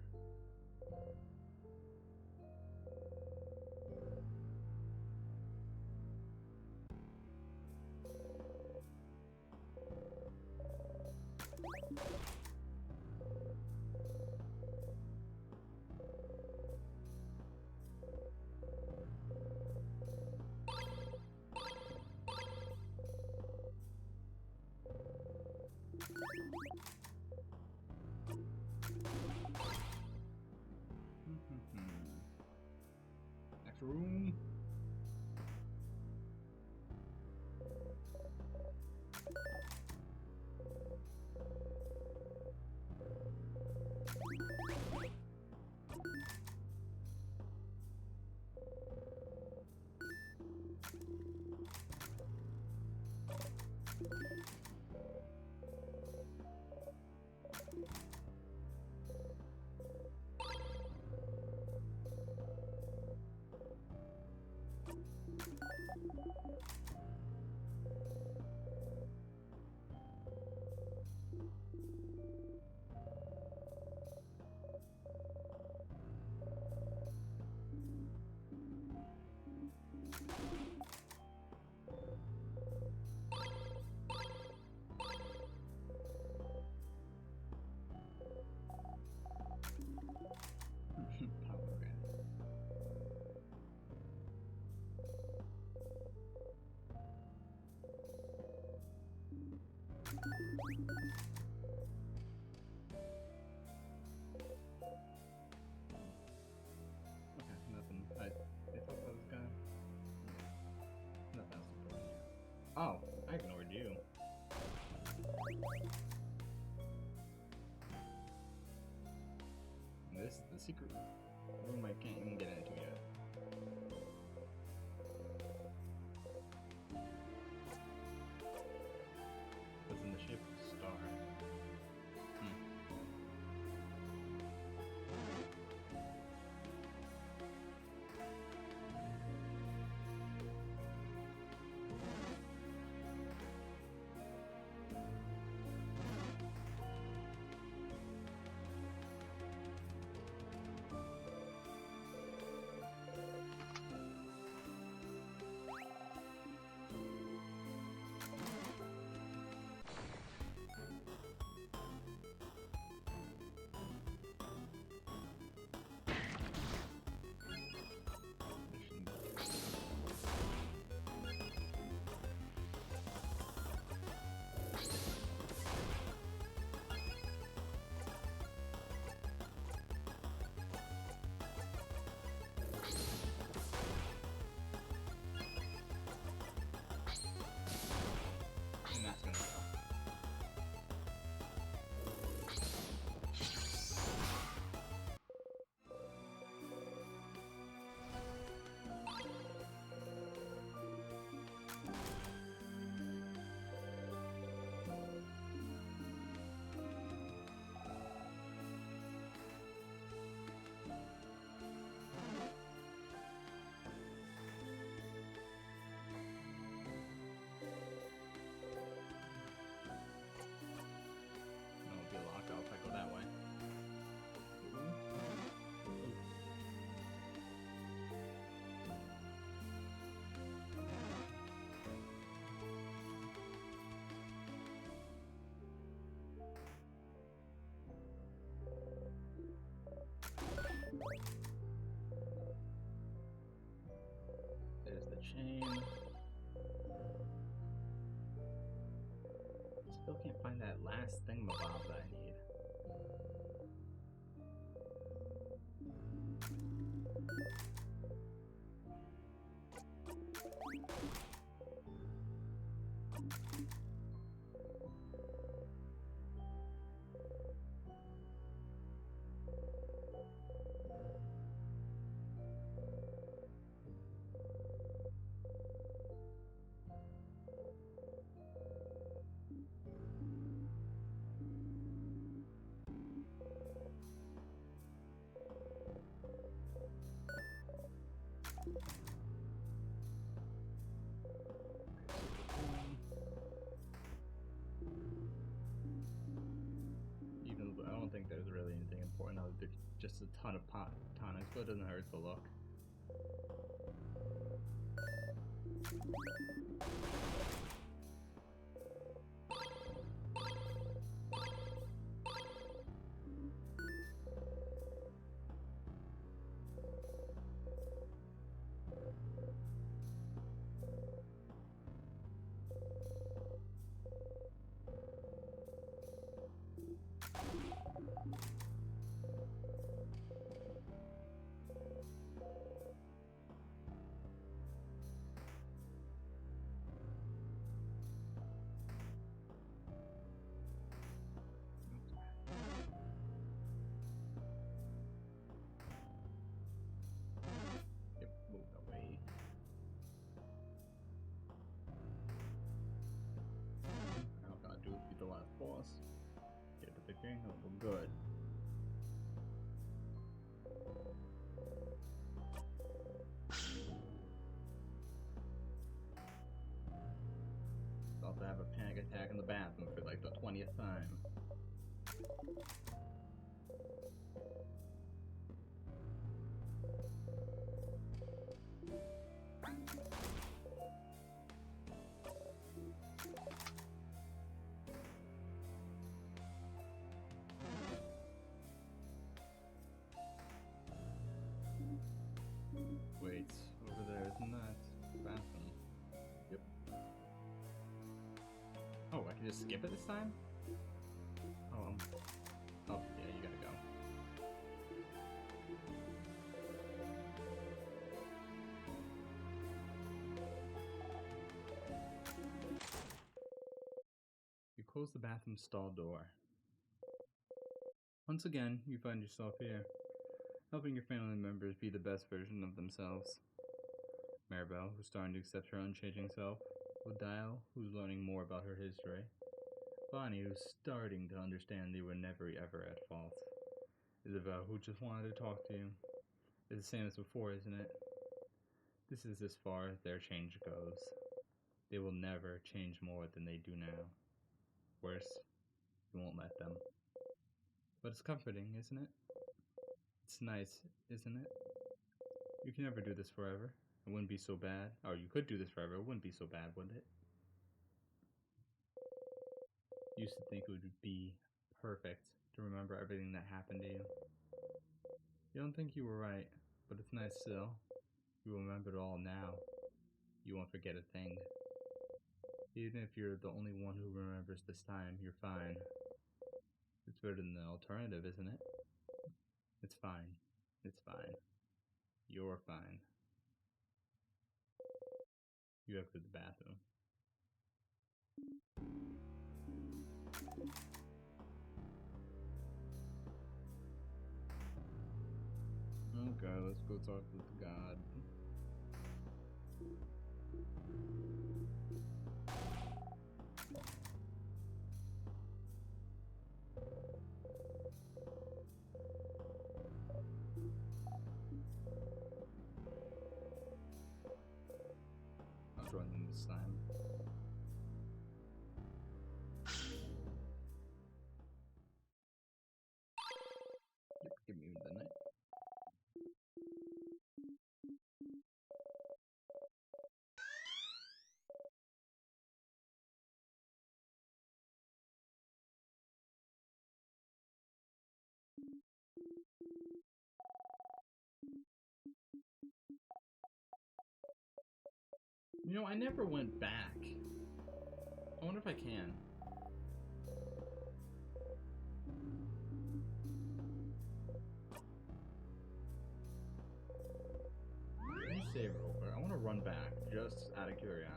Oh, I ignored you. This is the secret room I can't even get into yet. What's in the ship? Star. And that's gonna go. No, it'll be a lockout if I go that way. There's the chain. Still can't find that last thingamabob that I need. Even though I don't think there's really anything important other than just a ton of tonics, but it doesn't hurt to look. Yep, move away. All I gotta do is beat the last boss. Get the victory, and we're good. About to have a panic attack in the bathroom for like the 20th time. Wait, over there, isn't that bathroom? Yep. Oh, I can just skip it this time? Oh, oh, yeah, you gotta go. close the bathroom stall door. Once again, you find yourself here, helping your family members be the best version of themselves. Maribel, who's starting to accept her unchanging self. Lodial, who's learning more about her history. Bonnie, who's starting to understand they were never ever at fault. Isabel, who just wanted to talk to you. It's the same as before, isn't it? This is as far as their change goes. They will never change more than they do now. Worse, you won't let them. But it's comforting, isn't it? It's nice, isn't it? You can never do this forever. It wouldn't be so bad. Or you could do this forever. It wouldn't be so bad, would it? You used to think it would be perfect to remember everything that happened to you. You don't think you were right, but it's nice still. You remember it all now. You won't forget a thing. Even if you're the only one who remembers this time, you're fine. It's better than the alternative, isn't it? It's fine. It's fine. You're fine. You exit the bathroom. Okay, let's go talk with God. I'll join them this time. Yep, give me the night. You know, I never went back. I wonder if I can. Let me save real quick. I want to run back just out of curiosity.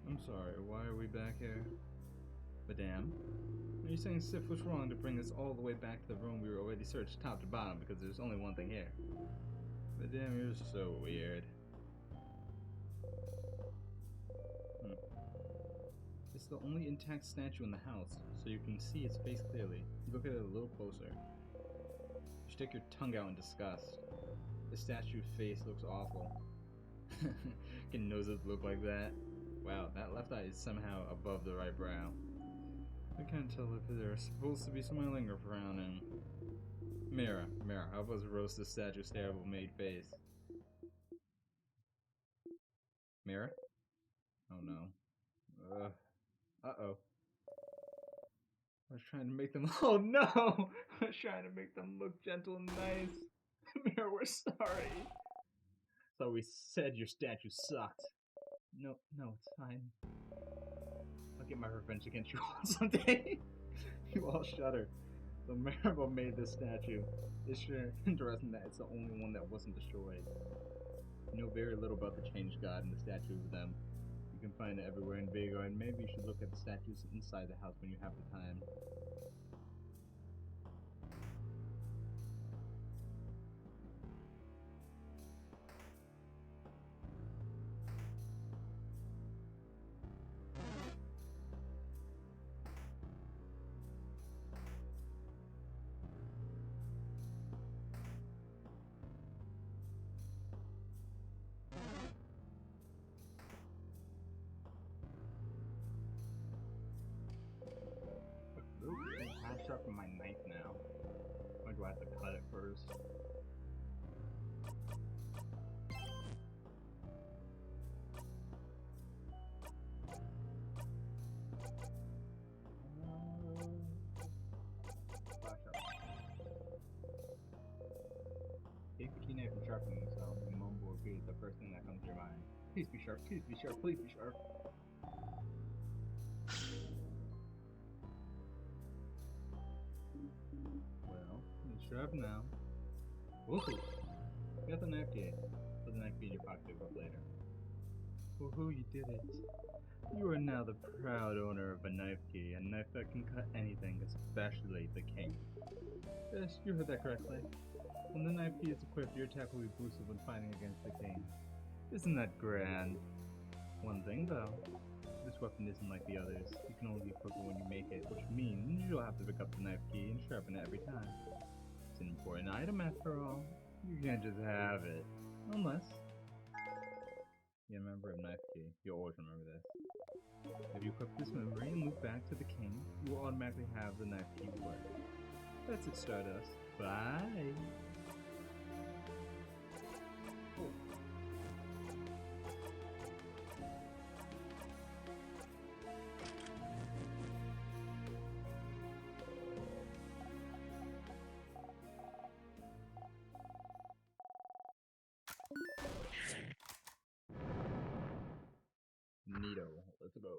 I'm sorry, why are we back here? Madame? Are you saying Sif was wrong to bring us all the way back to the room we already searched top to bottom because there's only one thing here? Madame, you're so weird. It's the only intact statue in the house, so you can see its face clearly. Look at it a little closer. You stick your tongue out in disgust. The statue's face looks awful. Can noses look like that? Wow, that left eye is somehow above the right brow. I can't tell if they're supposed to be smiling or frowning. Mira, help us roast the statue's terrible made face. Mira? Oh no. Uh-oh. I was trying to make them. Oh no! I was trying to make them look gentle and nice. Mira, we're sorry. So we said your statue sucked. No, it's fine. I'll get my revenge against you all someday. You all shudder. So Maribel made this statue. It's sure interesting that it's the only one that wasn't destroyed. You know very little about the changed god and the statue of them. You can find it everywhere in Vigo, and maybe you should look at the statues inside the house when you have the time. I'm sharpening my knife now. Or do I have to cut it first? be the first thing that comes to your mind. Please be sharp, please be sharp, please be sharp. Well, it's sharp now. Woohoo! Got the knife key. Put the knife key in your pocket up later. Woohoo, you did it. You are now the proud owner of a knife key, a knife that can cut anything, especially the king. Yes, you heard that correctly. When the knife key is equipped, your attack will be boosted when fighting against the king. Isn't that grand? One thing though, this weapon isn't like the others. You can only equip it when you make it, which means you'll have to pick up the knife key and sharpen it every time. It's an important item after all. You can't just have it. Unless you remember a knife key. You'll always remember this. If you equip this memory and move back to the king, you will automatically have the knife key work. That's it, Stardust. Bye! Neato. Let's go.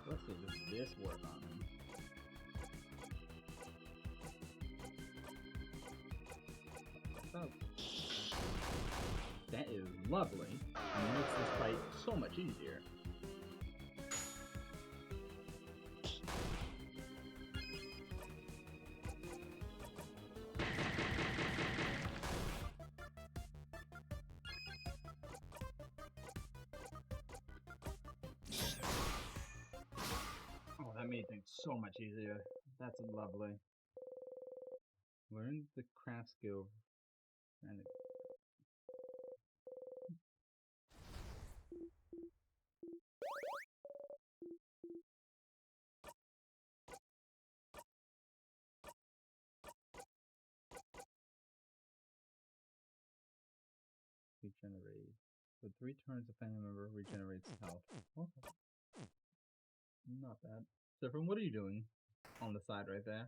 Let's see, does this work on him? Oh. That is lovely, and makes this fight so much easier. Oh, that made things so much easier. That's lovely. Learn the craft skill and regenerate. For 3 turns, a family member regenerates health. Okay. Not bad. Zephyr, what are you doing on the side right there?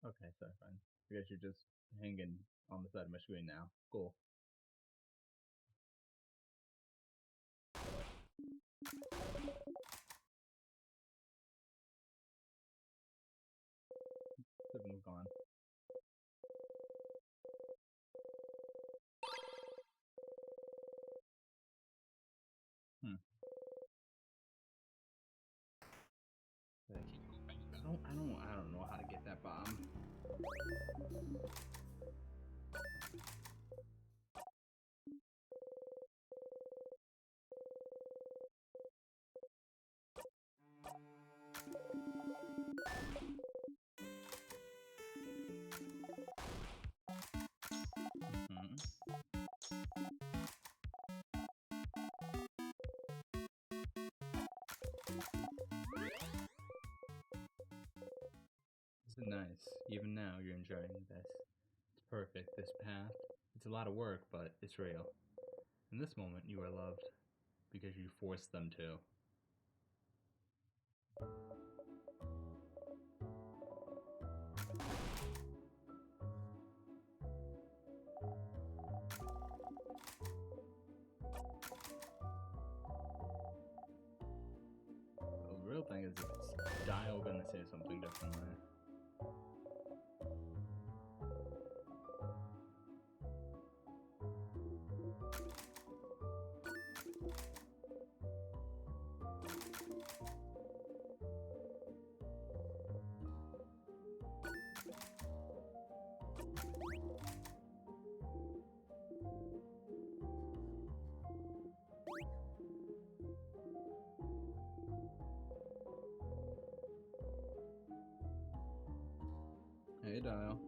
Okay, sorry, fine. I guess you're just hanging on the side of my screen now. Cool. Zephyr, gone. I don't know how to get that bomb. This is nice. Even now, you're enjoying this. It's perfect, this path. It's a lot of work, but it's real. In this moment, you are loved because you forced them to. The real thing is, it's dial gonna say something differently. style.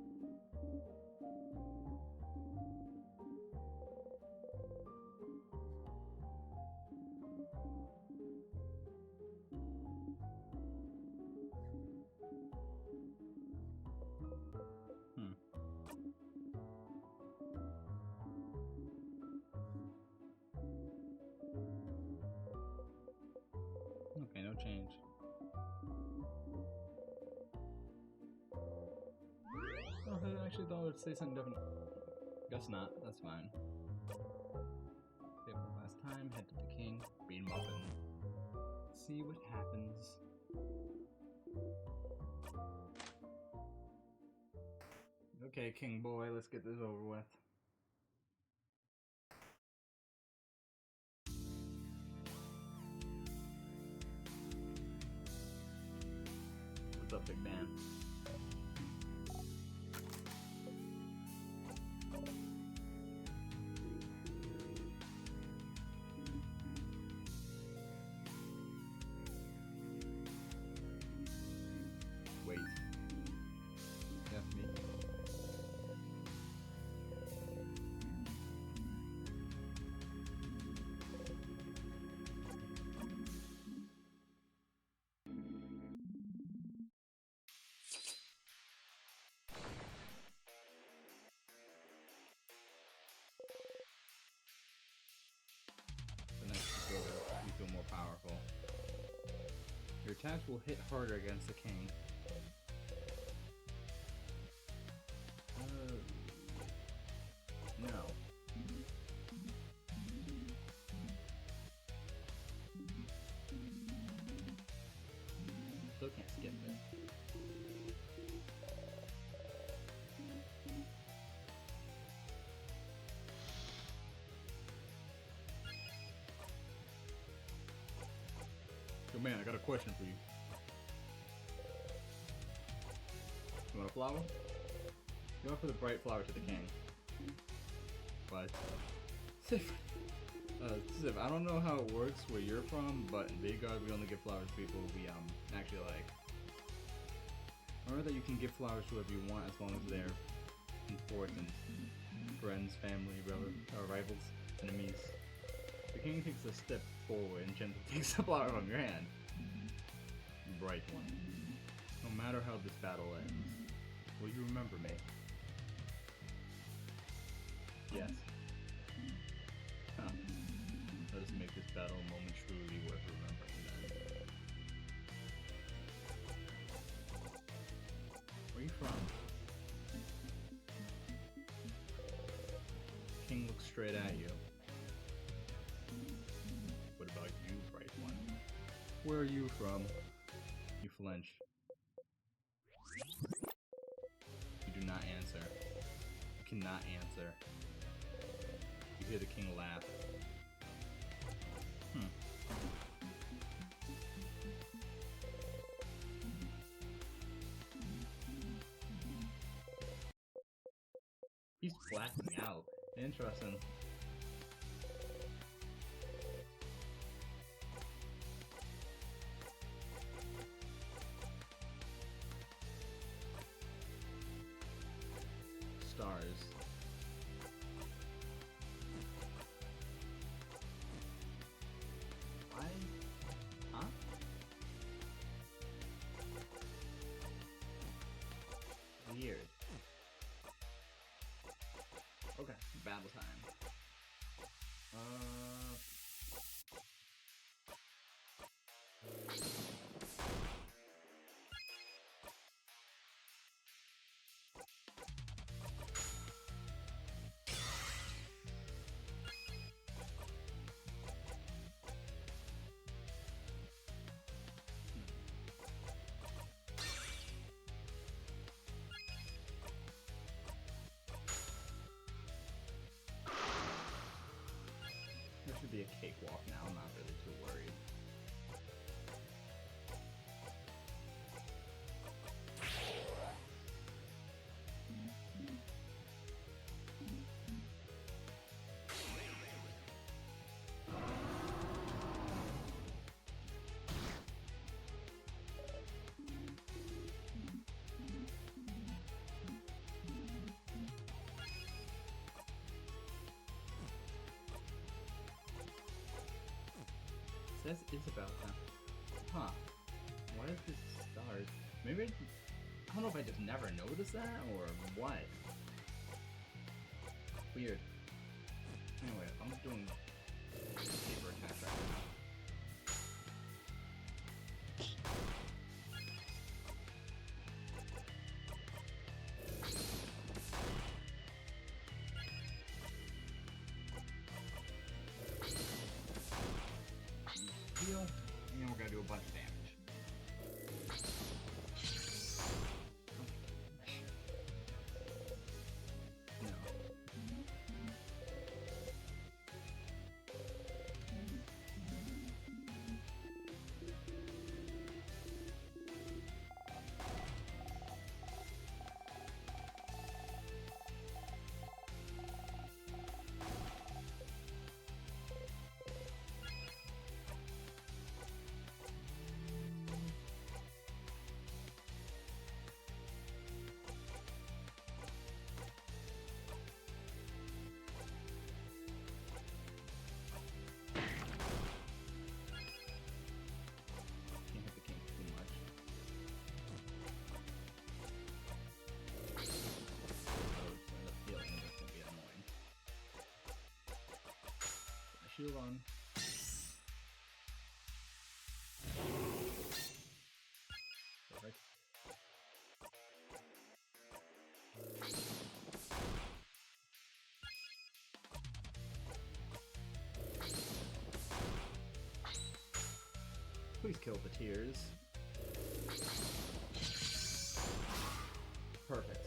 Okay, no change. Oh, I actually thought it would say something different. Guess not. That's fine. Okay, for the last time, head to the king, beat him up, and see what happens. Okay, king boy, let's get this over with. What's up, big man? Wait. That's me. The next you feel more powerful. Your attacks will hit harder against the king. No. Still can't skip it. Yo, man, I got a question for you. You want a flower? You offer the bright flower to the king. But Sif, I don't know how it works where you're from, but in Vagard we only give flowers to people we actually like. Remember that you can give flowers to whoever you want as long as they're important. Friends, family, rivals, enemies. The king takes a step forward and gently takes the flower from your hand. Bright one. No matter how this battle ends, will you remember me? Yes. Huh. Let us make this battle a moment truly worth remembering then. Where are you from? King looks straight at you. What about you, bright one? Where are you from? You flinch. You do not answer. You cannot answer. You hear the king laugh. He's blacking out. Interesting. Stars. Why? Huh? Weird. Okay, battle time. There should be a cakewalk now, I'm not really too worried. says it's about time. Huh. Why is this stars? Maybe I don't know if I just never noticed that or what. Weird. Anyway, I'm doing paper attacks right now. Heal, and we're gonna do a bunch of damage. No. Can't hit the king too much. Oh, it's gonna heal, and that's gonna be annoying. Put my shield on. Perfect. Please kill the tears. Perfect.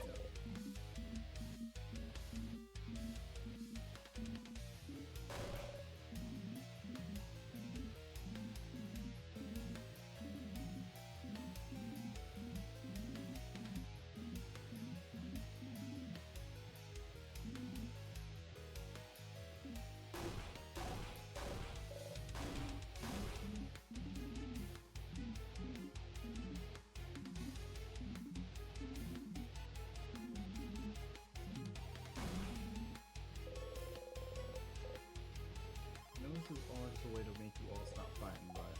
No. I know this is all just a way to make you all stop fighting, but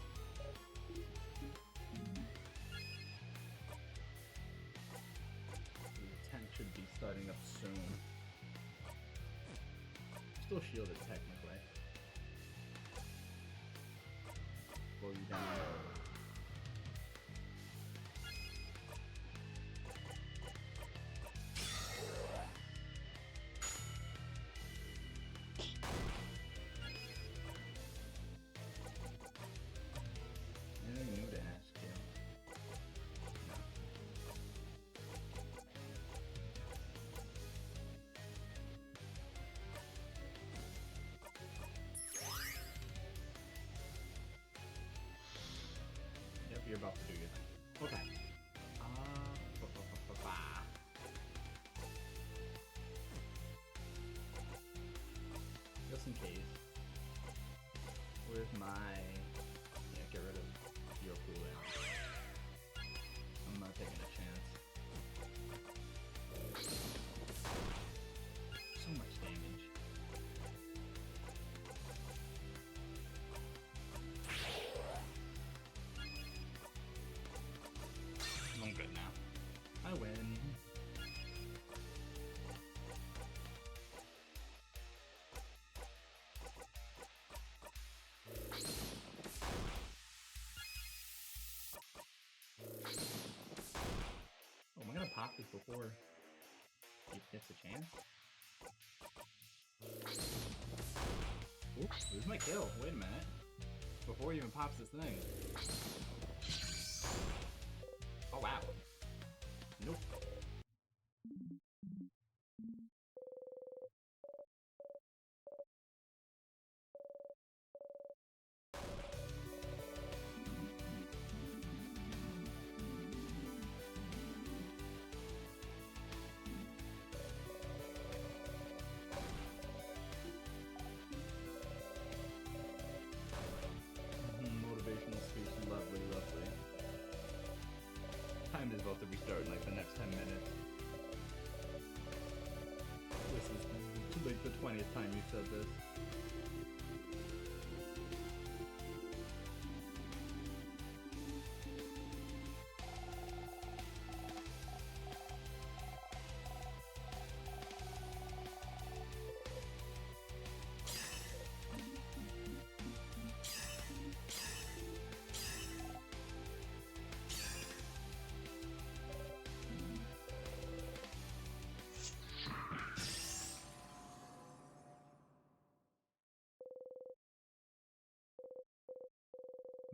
the tent should be starting up soon. Still shielded technically. Slow you down. Anything new to ask you? No. Yep, you're about to do your thing. Okay. Just in case. Where's my... Yeah, get rid of your cooldown. I'm not taking a chance. So much damage. I'm good now. I win. Oh, am I gonna pop this before he gets a chance? Oops, this is my kill. Wait a minute. Before he even pops this thing. Oh wow. Nope. Motivational speech, lovely, lovely. Time is about to restart in like the next 10 minutes. This is the like the 20th time you said this.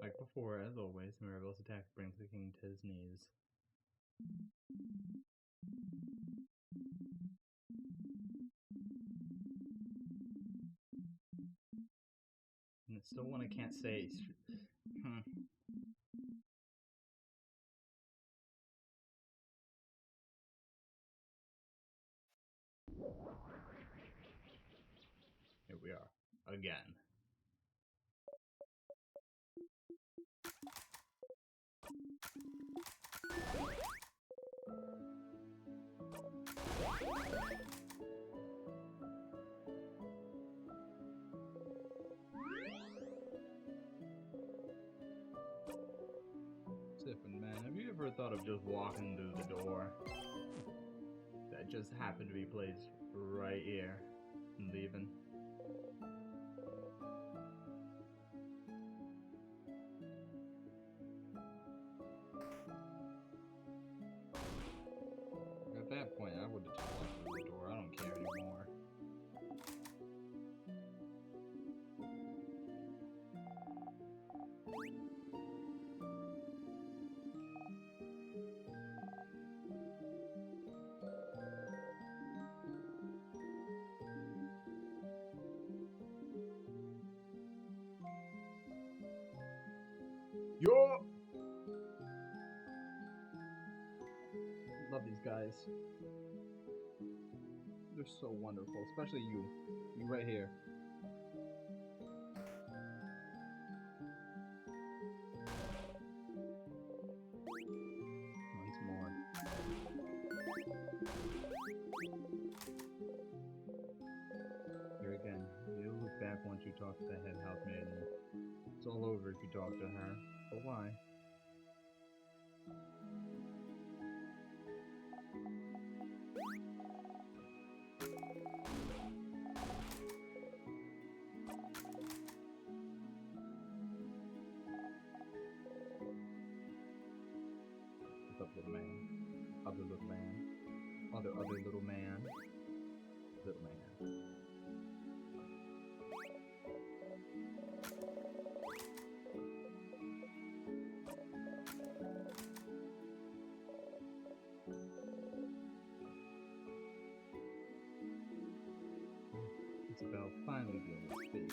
Like before, as always, Mirabelle's attack brings the king to his knees. And it's still one I can't say. Here we are, again. Siphon, man, have you ever thought of just walking through the door that just happened to be placed right here and leaving? At that point, I would have just walked through the door. I don't care anymore. Yo! Love these guys. They're so wonderful, especially you. You right here. Once more. Here again. You look back once you talk to the head house maiden. It's all over if you talk to her. But why? What's up, little man? Other little man. Other little man. Little man. Isabelle finally be able to speak.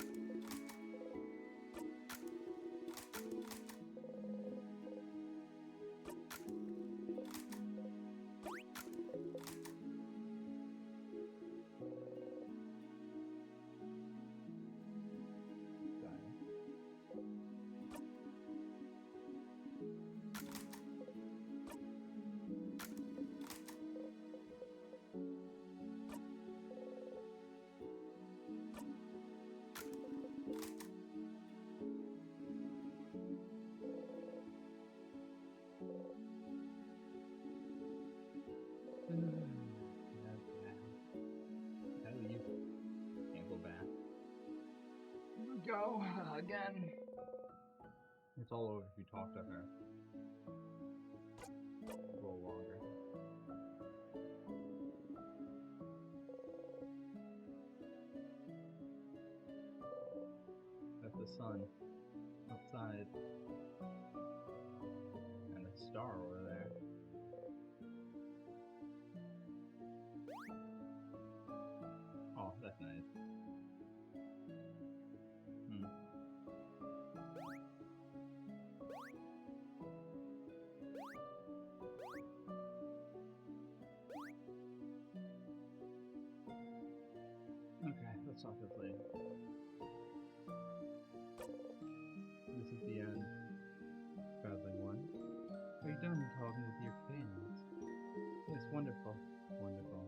How do you can't go back? Go again. It's all over if you talk to her. A little longer. That's the sun outside. And a star over there. Oh, that's nice. Okay, let's talk this later. This is the end. Traveling one. Are you done talking with your companions? Yes, wonderful. Wonderful.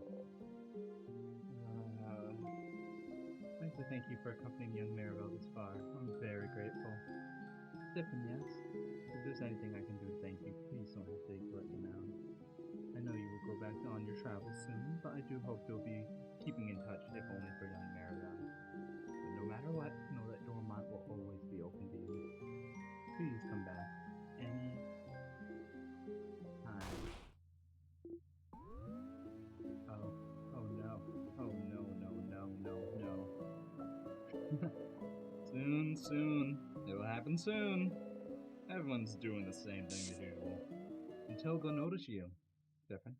like to thank you for accompanying young Maribel this far. I'm very grateful. Dippin', yes? If there's anything I can do to thank you, please don't hesitate to let me know. I know you will go back on your travels soon, but I do hope you'll be keeping in touch, if only for young Maribel. But no matter what, know that Dormont will always be open to you. Please come back any time. Oh, oh no. Oh no, no, no, no, no. Soon, soon. It will happen soon. Everyone's doing the same thing as usual. Until they'll notice you. Different.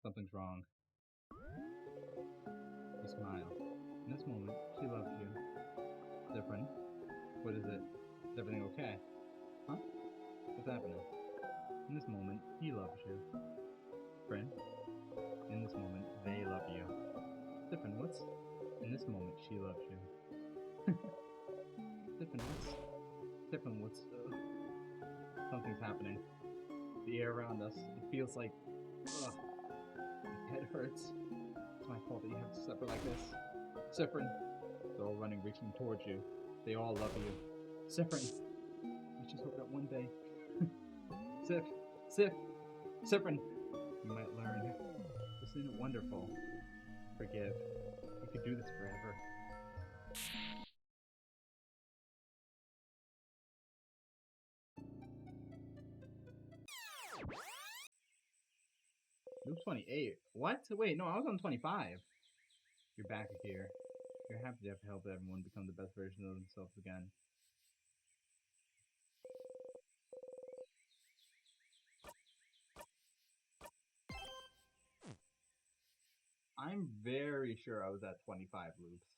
Something's wrong. You smile. In this moment, she loves you. Different. What is it? Is everything okay? Huh? What's happening? In this moment, he loves you. Friend. In this moment, they love you. Different. What's? In this moment, she loves you. Different. What's? Different. What's? Something's happening. The air around us, it feels like, ugh, my head hurts. It's my fault that you have to suffer like this. Sifrin. They're all running, reaching towards you. They all love you. Sifrin. I just hope that one day, Sifrin, you might learn. Isn't it wonderful? Forgive. You could do this forever. Loop 28. What? Wait, no, I was on 25. You're back here. You're happy to have helped everyone become the best version of themselves again. I'm very sure I was at 25 loops.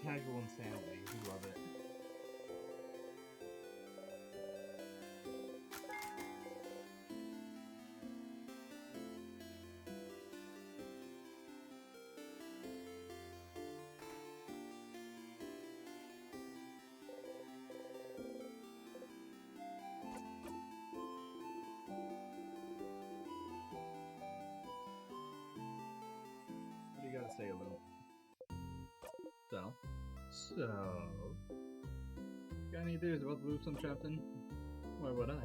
Casual insanity. We love it. What do you gotta say, Lou? So, got any theories about the loops I'm trapped in? Why would I?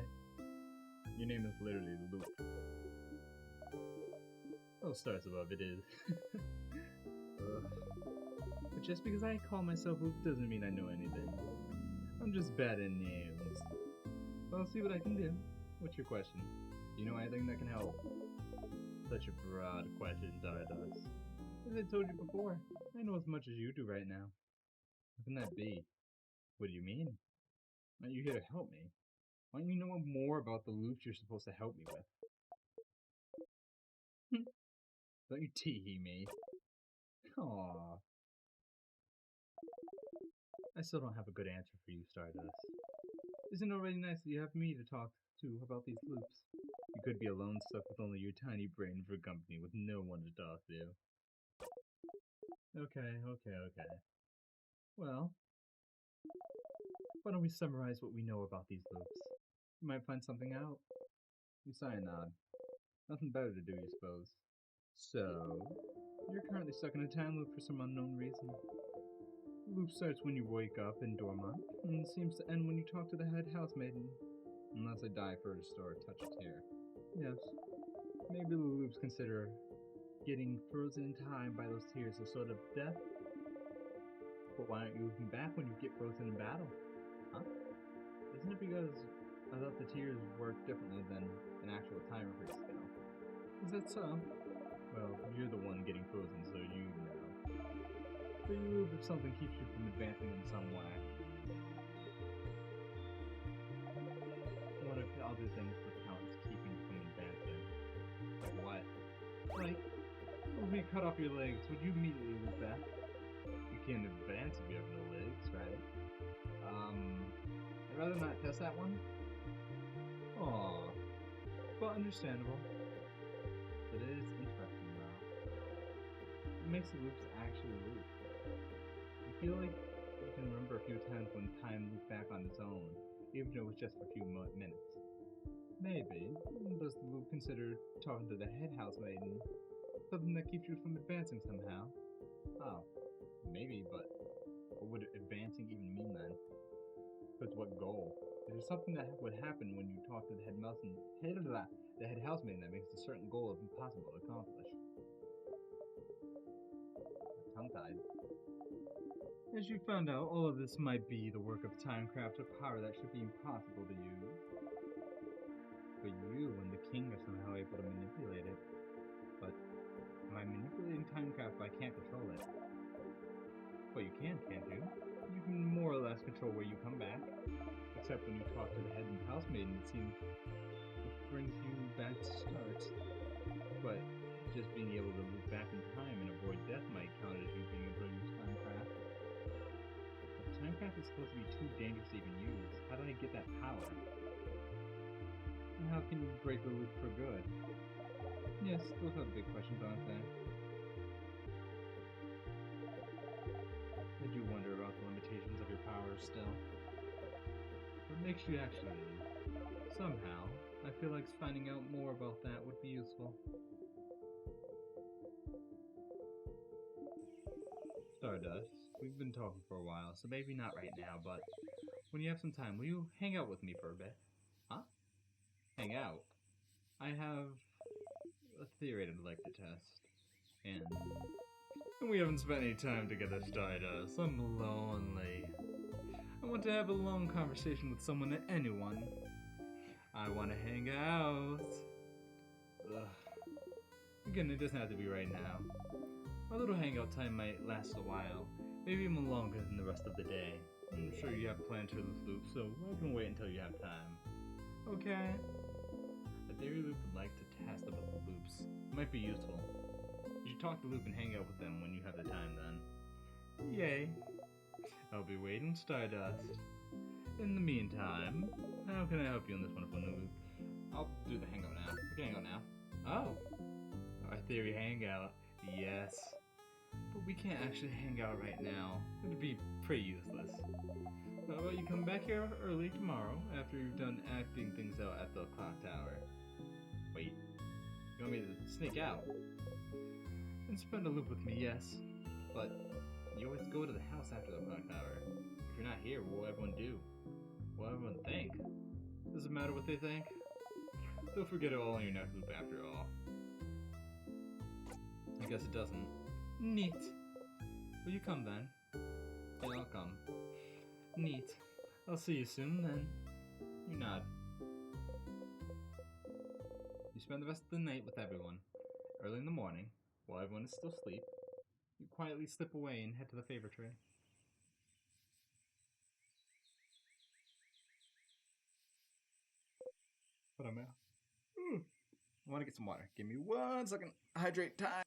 Your name is literally Loop. Oh, stars above, it is. But just because I call myself Loop doesn't mean I know anything. I'm just bad at names. I'll see what I can do. What's your question? Do you know anything that can help? Such a broad question, Stardust. As I told you before, I know as much as you do right now. How can that be? What do you mean? Aren't you here to help me? Why don't you know more about the loops you're supposed to help me with? Don't you tee-hee me. Aww. I still don't have a good answer for you, Stardust. Isn't it already nice that you have me to talk to about these loops? You could be alone, stuck with only your tiny brain for company with no one to talk to. Okay. Well, why don't we summarize what we know about these loops? You might find something out. You sigh and nod. Nothing better to do, you suppose. So, you're currently stuck in a time loop for some unknown reason. The loop starts when you wake up in Dormont, and seems to end when you talk to the head housemaiden. Unless I die first or touch a tear. Yes, maybe the loops consider getting frozen in time by those tears a sort of death. But why aren't you looking back when you get frozen in battle? Huh? Isn't it because I thought the tears work differently than an actual timer for skill? Is that so? Well, you're the one getting frozen, so you know. So you move if something keeps you from advancing in some way. What if the other things would count as keeping you from advancing? Like what? Like, if we cut off your legs, would you immediately move back? You can't advance if you have no legs, right? I'd rather not test that one. Aww. But understandable. But it is interesting though. makes the loops actually loop? You feel like you can remember a few times when time looped back on its own, even though it was just for a few minutes. Maybe. Does the loop consider talking to the head house maiden something that keeps you from advancing somehow? Oh, maybe, but what would advancing even mean then? With what goal? Is there something that would happen when you talk to the head housemaiden that makes a certain goal impossible to accomplish? Tongue-tied. As you found out, all of this might be the work of timecraft, a power that should be impossible to use. But you and the king are somehow able to manipulate it. But by manipulating timecraft, I can't control it. Well, you can't you? You can more or less control where you come back. Except when you talk to the head housemaiden, it seems it brings you back to start. But just being able to loop back in time and avoid death might count as you being able to use timecraft. But timecraft is supposed to be too dangerous to even use. How do I get that power? And how can you break the loop for good? Yes, those are the big questions, aren't they? I do wonder about the limitations of your powers still. What makes you actually loop? Somehow, I feel like finding out more about that would be useful. Stardust, we've been talking for a while, so maybe not right now, but when you have some time, will you hang out with me for a bit? Huh? Hang out? I have a theory I'd like to test. And we haven't spent any time together, Stardust. I'm lonely. I want to have a long conversation with someone, anyone. I want to hang out. Ugh. Again, it doesn't have to be right now. Our little hangout time might last a while, maybe even longer than the rest of the day. I'm sure you have plans for this loop, so I can wait until you have time. Okay? A theory loop would like to test about the loops. It might be useful. You should talk to Loop and hang out with them when you have the time then. Yay. I'll be waiting, Stardust. In the meantime, how can I help you on this wonderful new loop? I'll do the hangout now. We can hang out now. Oh. Our theory hangout. Yes. But we can't actually hang out right now. It'd be pretty useless. So how about you come back here early tomorrow after you've done acting things out at the clock tower? Wait. You want me to sneak out? And spend a loop with me, yes. But you always go to the house after the clock tower. If you're not here, what will everyone do? What will everyone think? Does it matter what they think? They'll forget it all in your next loop after all. I guess it doesn't. Neat. Will you come then? Yeah, I'll come. Neat. I'll see you soon then. You nod. You spend the rest of the night with everyone. Early in the morning, while everyone is still asleep, you quietly slip away and head to the favor tree. What am I? I want to get some water. Give me 1 second. Hydrate time.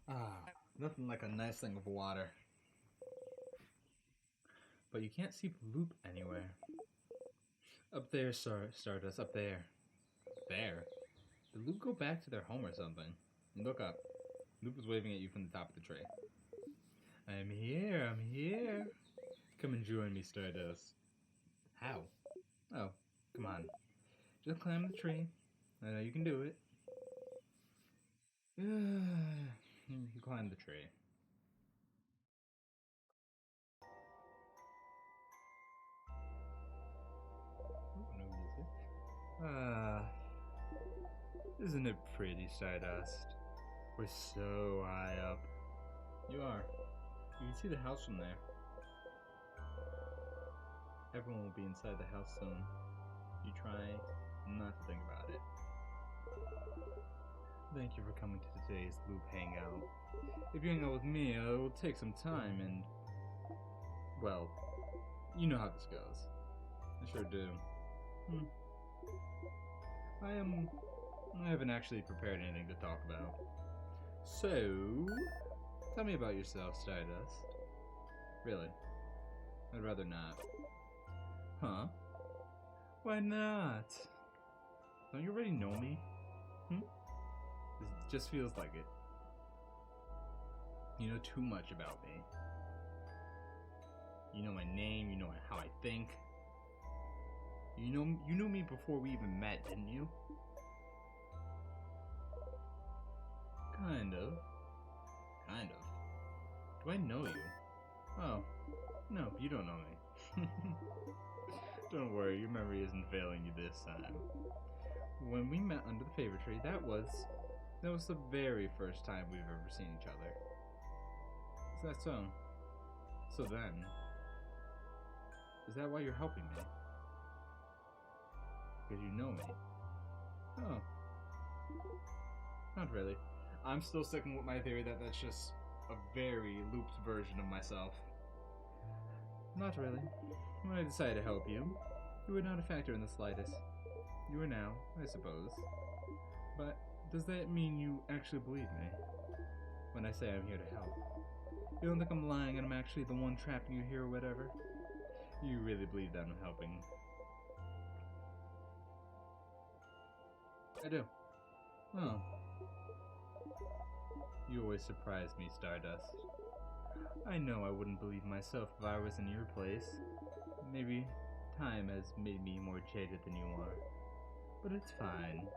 Ah, nothing like a nice thing of water. But you can't see the loop anywhere. Up there, Stardust, up there. There? Did Loop go back to their home or something? Look up. Loop is waving at you from the top of the tree. I'm here. Come and join me, Stardust. How? Oh, come on. Just climb the tree. I know you can do it. You climb the tree. No music. Isn't it pretty, Stardust? We're so high up. You are. You can see the house from there. Everyone will be inside the house soon. You try not not to think about it. Thank you for coming to today's Loop Hangout. If you hang out with me, it will take some time and... well, you know how this goes. I sure do. I haven't actually prepared anything to talk about. So, tell me about yourself, Stardust. Really? I'd rather not. Huh? Why not? Don't you already know me? This just feels like it. You know too much about me. You know my name, you know how I think. You knew me before we even met, didn't you? Kind of. Kind of. Do I know you? Oh, no, you don't know me. Don't worry, your memory isn't failing you this time. When we met under the favor tree, that was the very first time we've ever seen each other. Is that so? So then, is that why you're helping me? Because you know me. Oh. Not really. I'm still sticking with my theory that that's just a very looped version of myself. Not really. When I decided to help you, you were not a factor in the slightest. You are now, I suppose. But does that mean you actually believe me? When I say I'm here to help. You don't think I'm lying and I'm actually the one trapping you here or whatever? You really believe that I'm helping? I do. Oh. You always surprise me, Stardust. I know I wouldn't believe myself if I was in your place. Maybe time has made me more jaded than you are. But it's fine.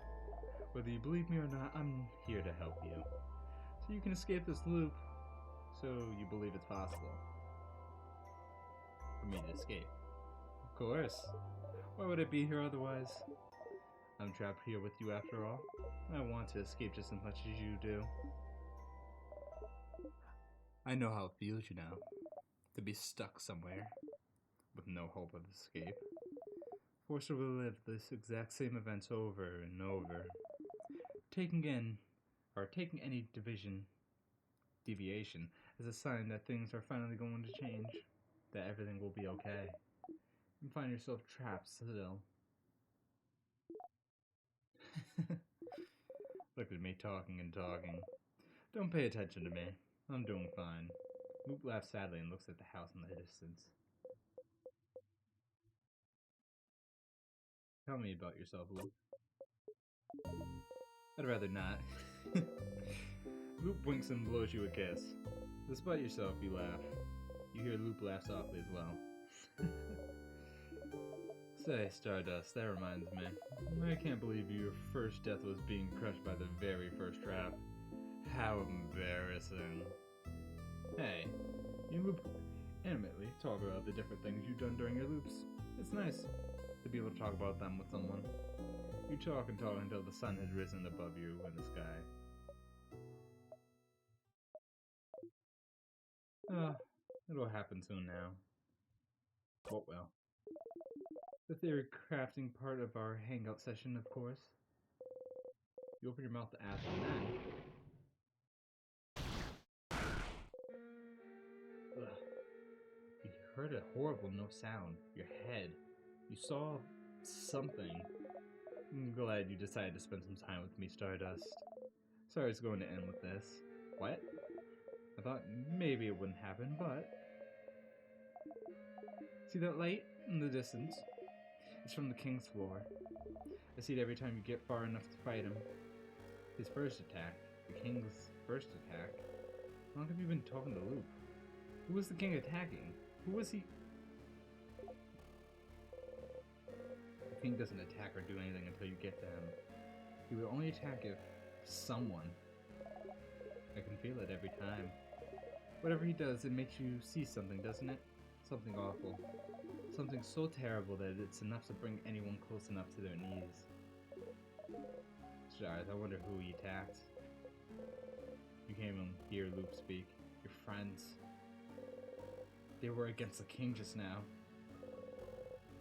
Whether you believe me or not, I'm here to help you. So you can escape this loop. So you believe it's possible for me to escape. Of course. Why would I be here otherwise? I'm trapped here with you after all. I want to escape just as much as you do. I know how it feels, you know, to be stuck somewhere with no hope of escape. Forced to relive this exact same events over and over. Taking any deviation as a sign that things are finally going to change, that everything will be okay. You find yourself trapped still. Look at me talking and talking. Don't pay attention to me. I'm doing fine. Luke laughs sadly and looks at the house in the distance. Tell me about yourself, Luke. I'd rather not. Luke winks and blows you a kiss. Despite yourself, you laugh. You hear Luke laugh softly as well. Say, Stardust, that reminds me. I can't believe your first death was being crushed by the very first trap. How embarrassing. Hey, you loop animately talk about the different things you've done during your loops. It's nice to be able to talk about them with someone. You talk and talk until the sun has risen above you in the sky. It'll happen soon now. What will? The theory crafting part of our hangout session, of course. You open your mouth to ask, and then... Ugh. You heard a horrible no sound. Your head. You saw something. I'm glad you decided to spend some time with me, Stardust. Sorry it's going to end with this. What? I thought maybe it wouldn't happen, but... See that light in the distance? It's from the king's floor. I see it every time you get far enough to fight him. His first attack. The king's first attack. How long have you been talking to Luke? Who was the king attacking? Who was he? The king doesn't attack or do anything until you get to him. He will only attack if someone. I can feel it every time. Whatever he does, it makes you see something, doesn't it? Something awful. Something so terrible that it's enough to bring anyone close enough to their knees. Stars, I wonder who he attacked. You can't even hear Luke speak. Your friends. They were against the king just now.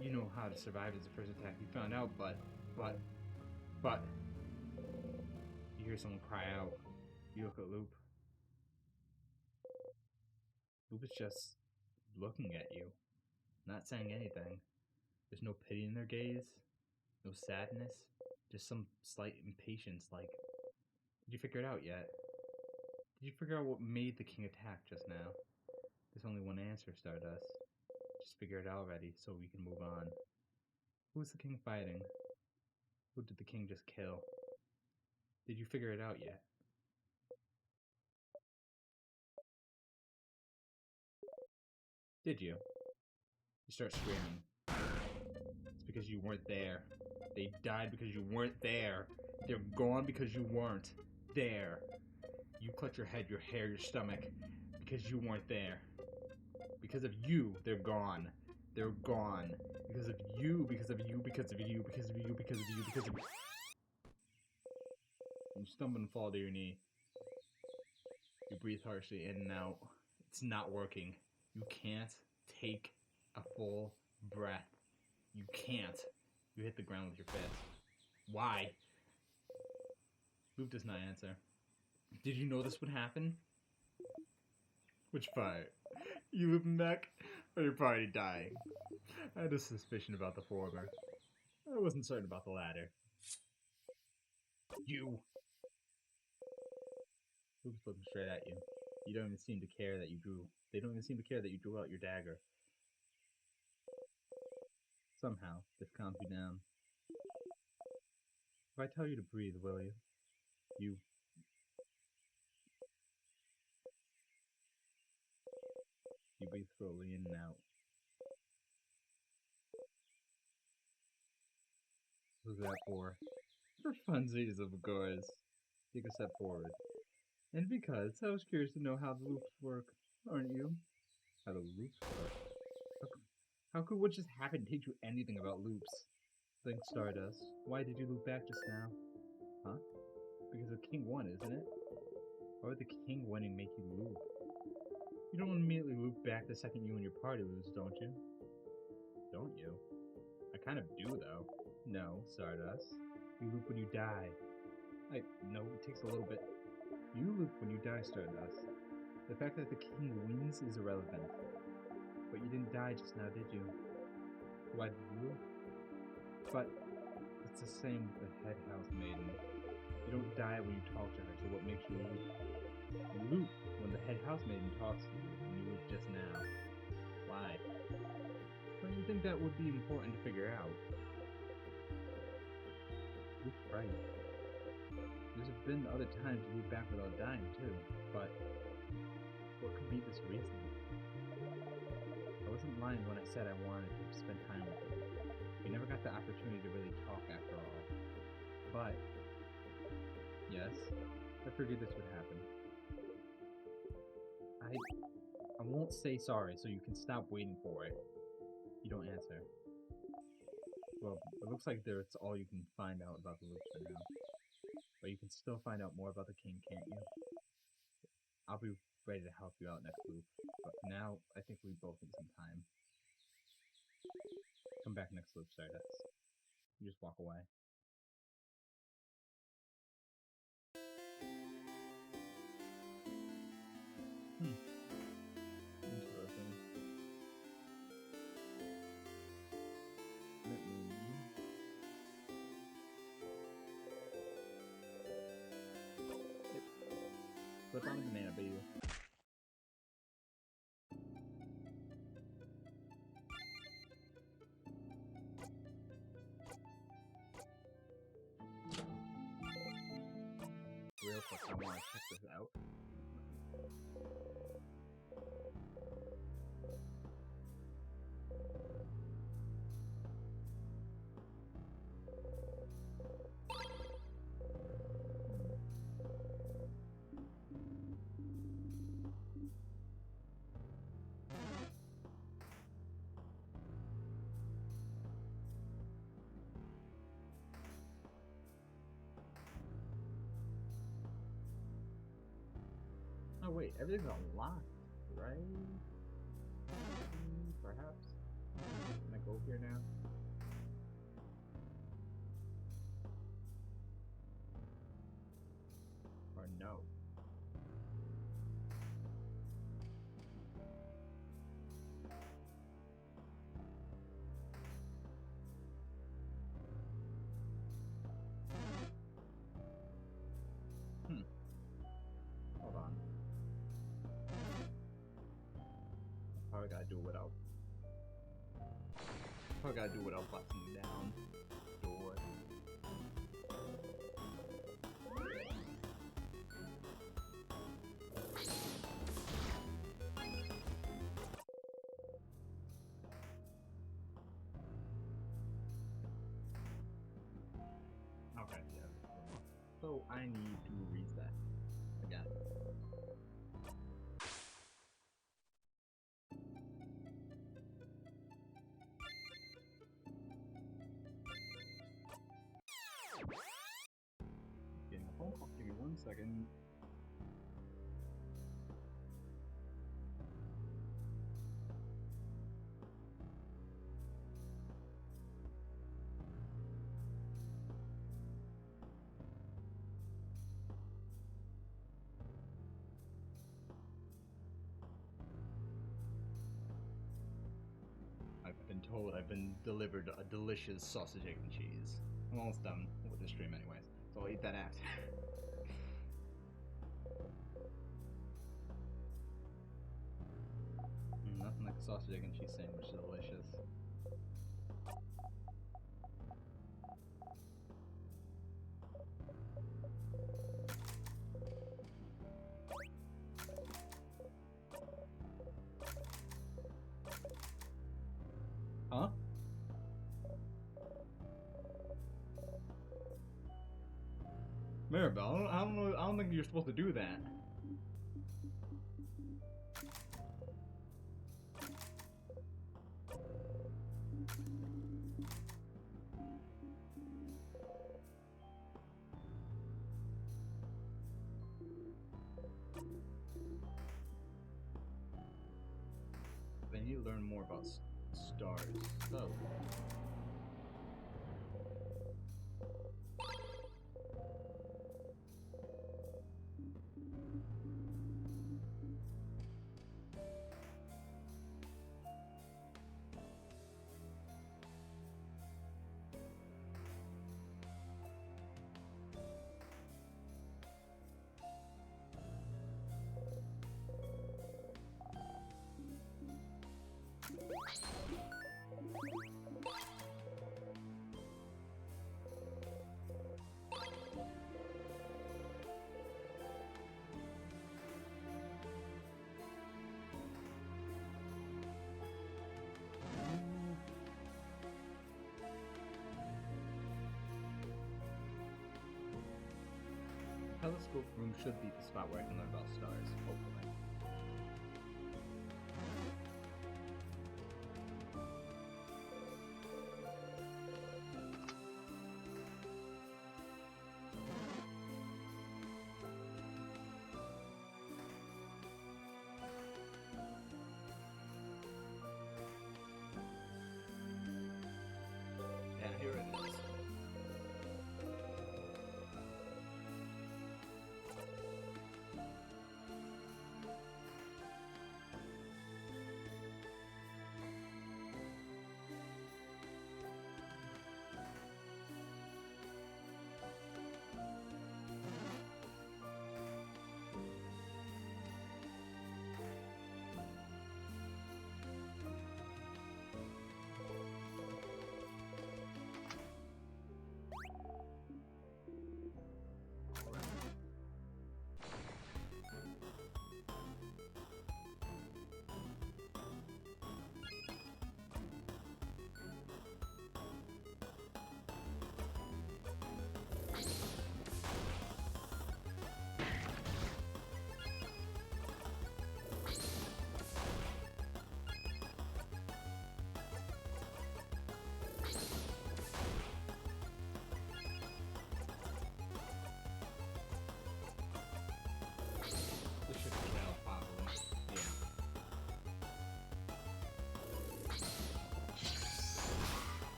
You know how to survive his first attack. You found out, but But you hear someone cry out. You look at Loop. Loop is just looking at you, not saying anything. There's no pity in their gaze, no sadness, just some slight impatience like, did you figure it out yet? Did you figure out what made the king attack just now? There's only one answer, Stardust. Just figure it out already so we can move on. Who's the king fighting? Who did the king just kill? Did you figure it out yet? Did you? You start screaming. It's because you weren't there. They died because you weren't there. They're gone because you weren't there. You clutch your head, your hair, your stomach, because you weren't there. Because of you, they're gone. They're gone. Because of you, because of you, because of you, because of you, because of you, because of you. You stumble and fall to your knee. You breathe harshly in and out. It's not working. You can't take a full breath. You can't. You hit the ground with your fist. Why? Luke does not answer. Did you know this would happen? Which part? You looping back? Or you're probably dying? I had a suspicion about the former. I wasn't certain about the latter. You! Luke's looking straight at you. You don't even seem to care that you drew. They don't even seem to care that you drew out your dagger. Somehow, this calms you down. If I tell you to breathe, will you? You breathe slowly in and out. Who's that for? For funsies, of course. Take a step forward. And because I was curious to know how the loops work, aren't you? How the loops work? How could what just happened teach you anything about loops? Think Stardust. Why did you loop back just now? Huh? Because the king won, isn't it? Why would the king winning make you loop? You don't immediately loop back the second you and your party lose, don't you? Don't you? I kind of do, though. No, Stardust. You loop when you die. No, it takes a little bit. You loop when you die, Stardust. The fact that the king wins is irrelevant. But you didn't die just now, did you? Why did you loop? But it's the same with the head house maiden. You don't die when you talk to her, so what makes you loop? You loop when the head house maiden talks to you, and you loop just now. Why? Don't you think that would be important to figure out? Loop's right. There's been other times you loop back without dying, too, but what could be this reason? I wasn't lying when I said I wanted to spend time with you. We never got the opportunity to really talk after all. But, yes, I figured this would happen. I won't say sorry so you can stop waiting for it. You don't answer. Well, it looks like that's all you can find out about the loops for now. But you can still find out more about the king, can't you? I'll be ready to help you out next loop. But for now, I think we both need some time. Come back next loop, Stardust. You just walk away. Interesting. Let me... Yep. Flip on the banana, baby. Real quick, I want to check this out. Oh wait, everything's unlocked, right? Perhaps? Can I go here now? No. Hold on. Probably gotta do it without. Probably gotta do it without busting down. Door. Okay, yeah. So I need to reset again. Getting a phone call. Give me 1 second. I've been told I've been delivered a delicious sausage, egg, and cheese. I'm almost done with the stream anyways, so I'll eat that after. Nothing like a sausage, egg, and cheese sandwich. Delicious. Huh? Maribel, I don't know. I don't think you're supposed to do that. They need to learn more about stars. So. Telescope room should be the spot where I can learn about stars, hopefully. Yeah, here it is.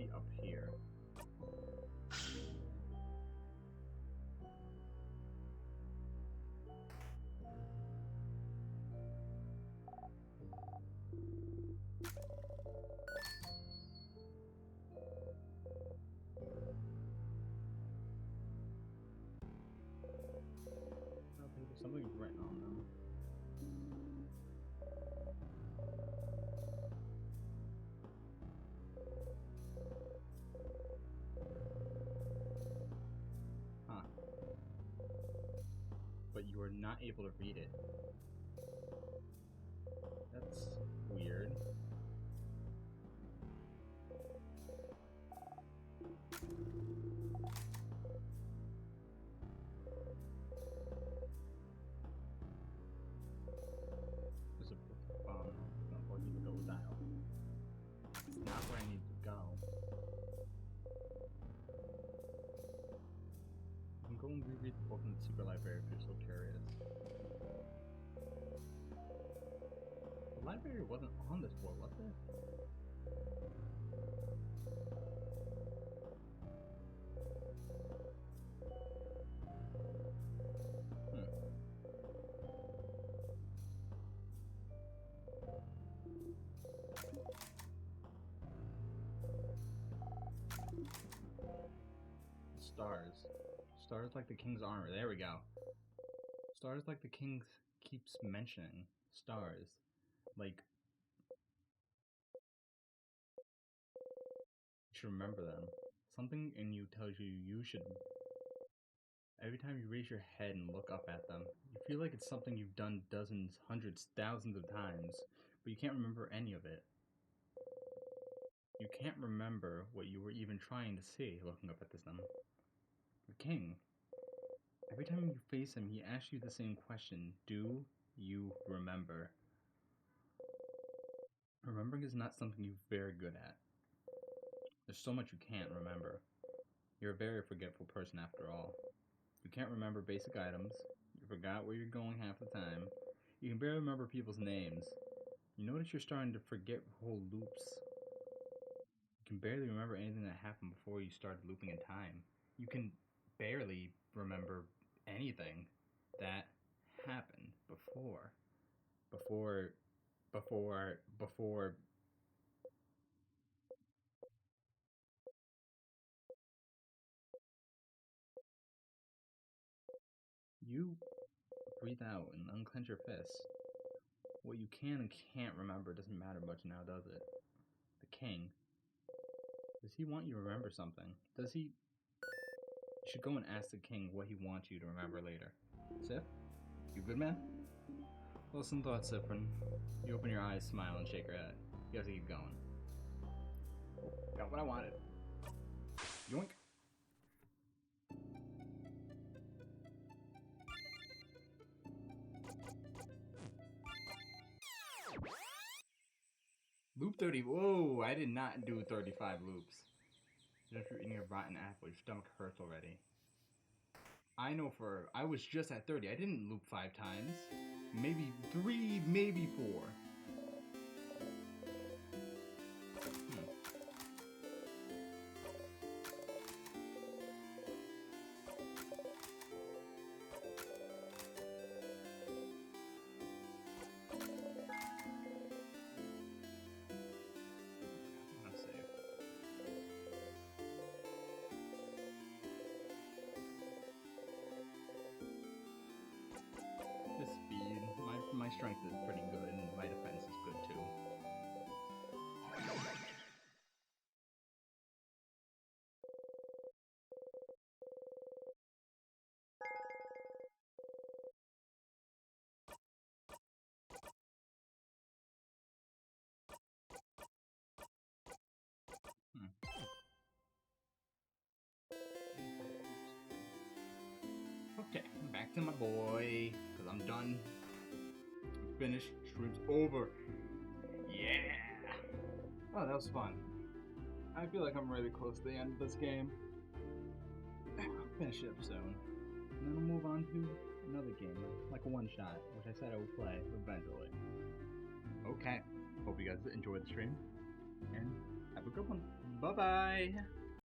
be up here. Something's written on them. Huh. But you are not able to read it. That's weird. There's a or you go dial. It's not where I need to go. You can go and reread the book in the secret library if you're so curious. The library wasn't on this floor, was it? Stars. Stars like the king's armor. There we go. Stars like the king keeps mentioning. Stars. Like, you should remember them. Something in you tells you you should. Every time you raise your head and look up at them, you feel like it's something you've done dozens, hundreds, thousands of times, but you can't remember any of it. You can't remember what you were even trying to say looking up at them. The king. Every time you face him, he asks you the same question. Do you remember? Remembering is not something you're very good at. There's so much you can't remember. You're a very forgetful person after all. You can't remember basic items. You forgot where you're going half the time. You can barely remember people's names. You notice you're starting to forget whole loops. You can barely remember anything that happened before you started looping in time. You can barely remember anything that happened before. You breathe out and unclench your fists. What you can and can't remember doesn't matter much now, does it? The king. Does he want you to remember something? Does he? You should go and ask the king what he wants you to remember later. Sif? You good, man? Well, some thoughts, Sifrin. You open your eyes, smile, and shake your head. You have to keep going. Got what I wanted. Yoink. Loop 30. Whoa, I did not do 35 loops. Just you're eating a rotten apple, your stomach hurts already. I know I was just at 30. I didn't loop 5 times. Maybe 3, maybe 4. My strength is pretty good, and my defense is good too. Okay, back to my boy, because I'm done. I'm finished. Stream's over. Yeah! Oh, that was fun. I feel like I'm really close to the end of this game. I'll finish it up soon. And then we'll move on to another game, like a one-shot, which I said I would play eventually. Okay, hope you guys enjoyed the stream, and have a good one. Bye bye.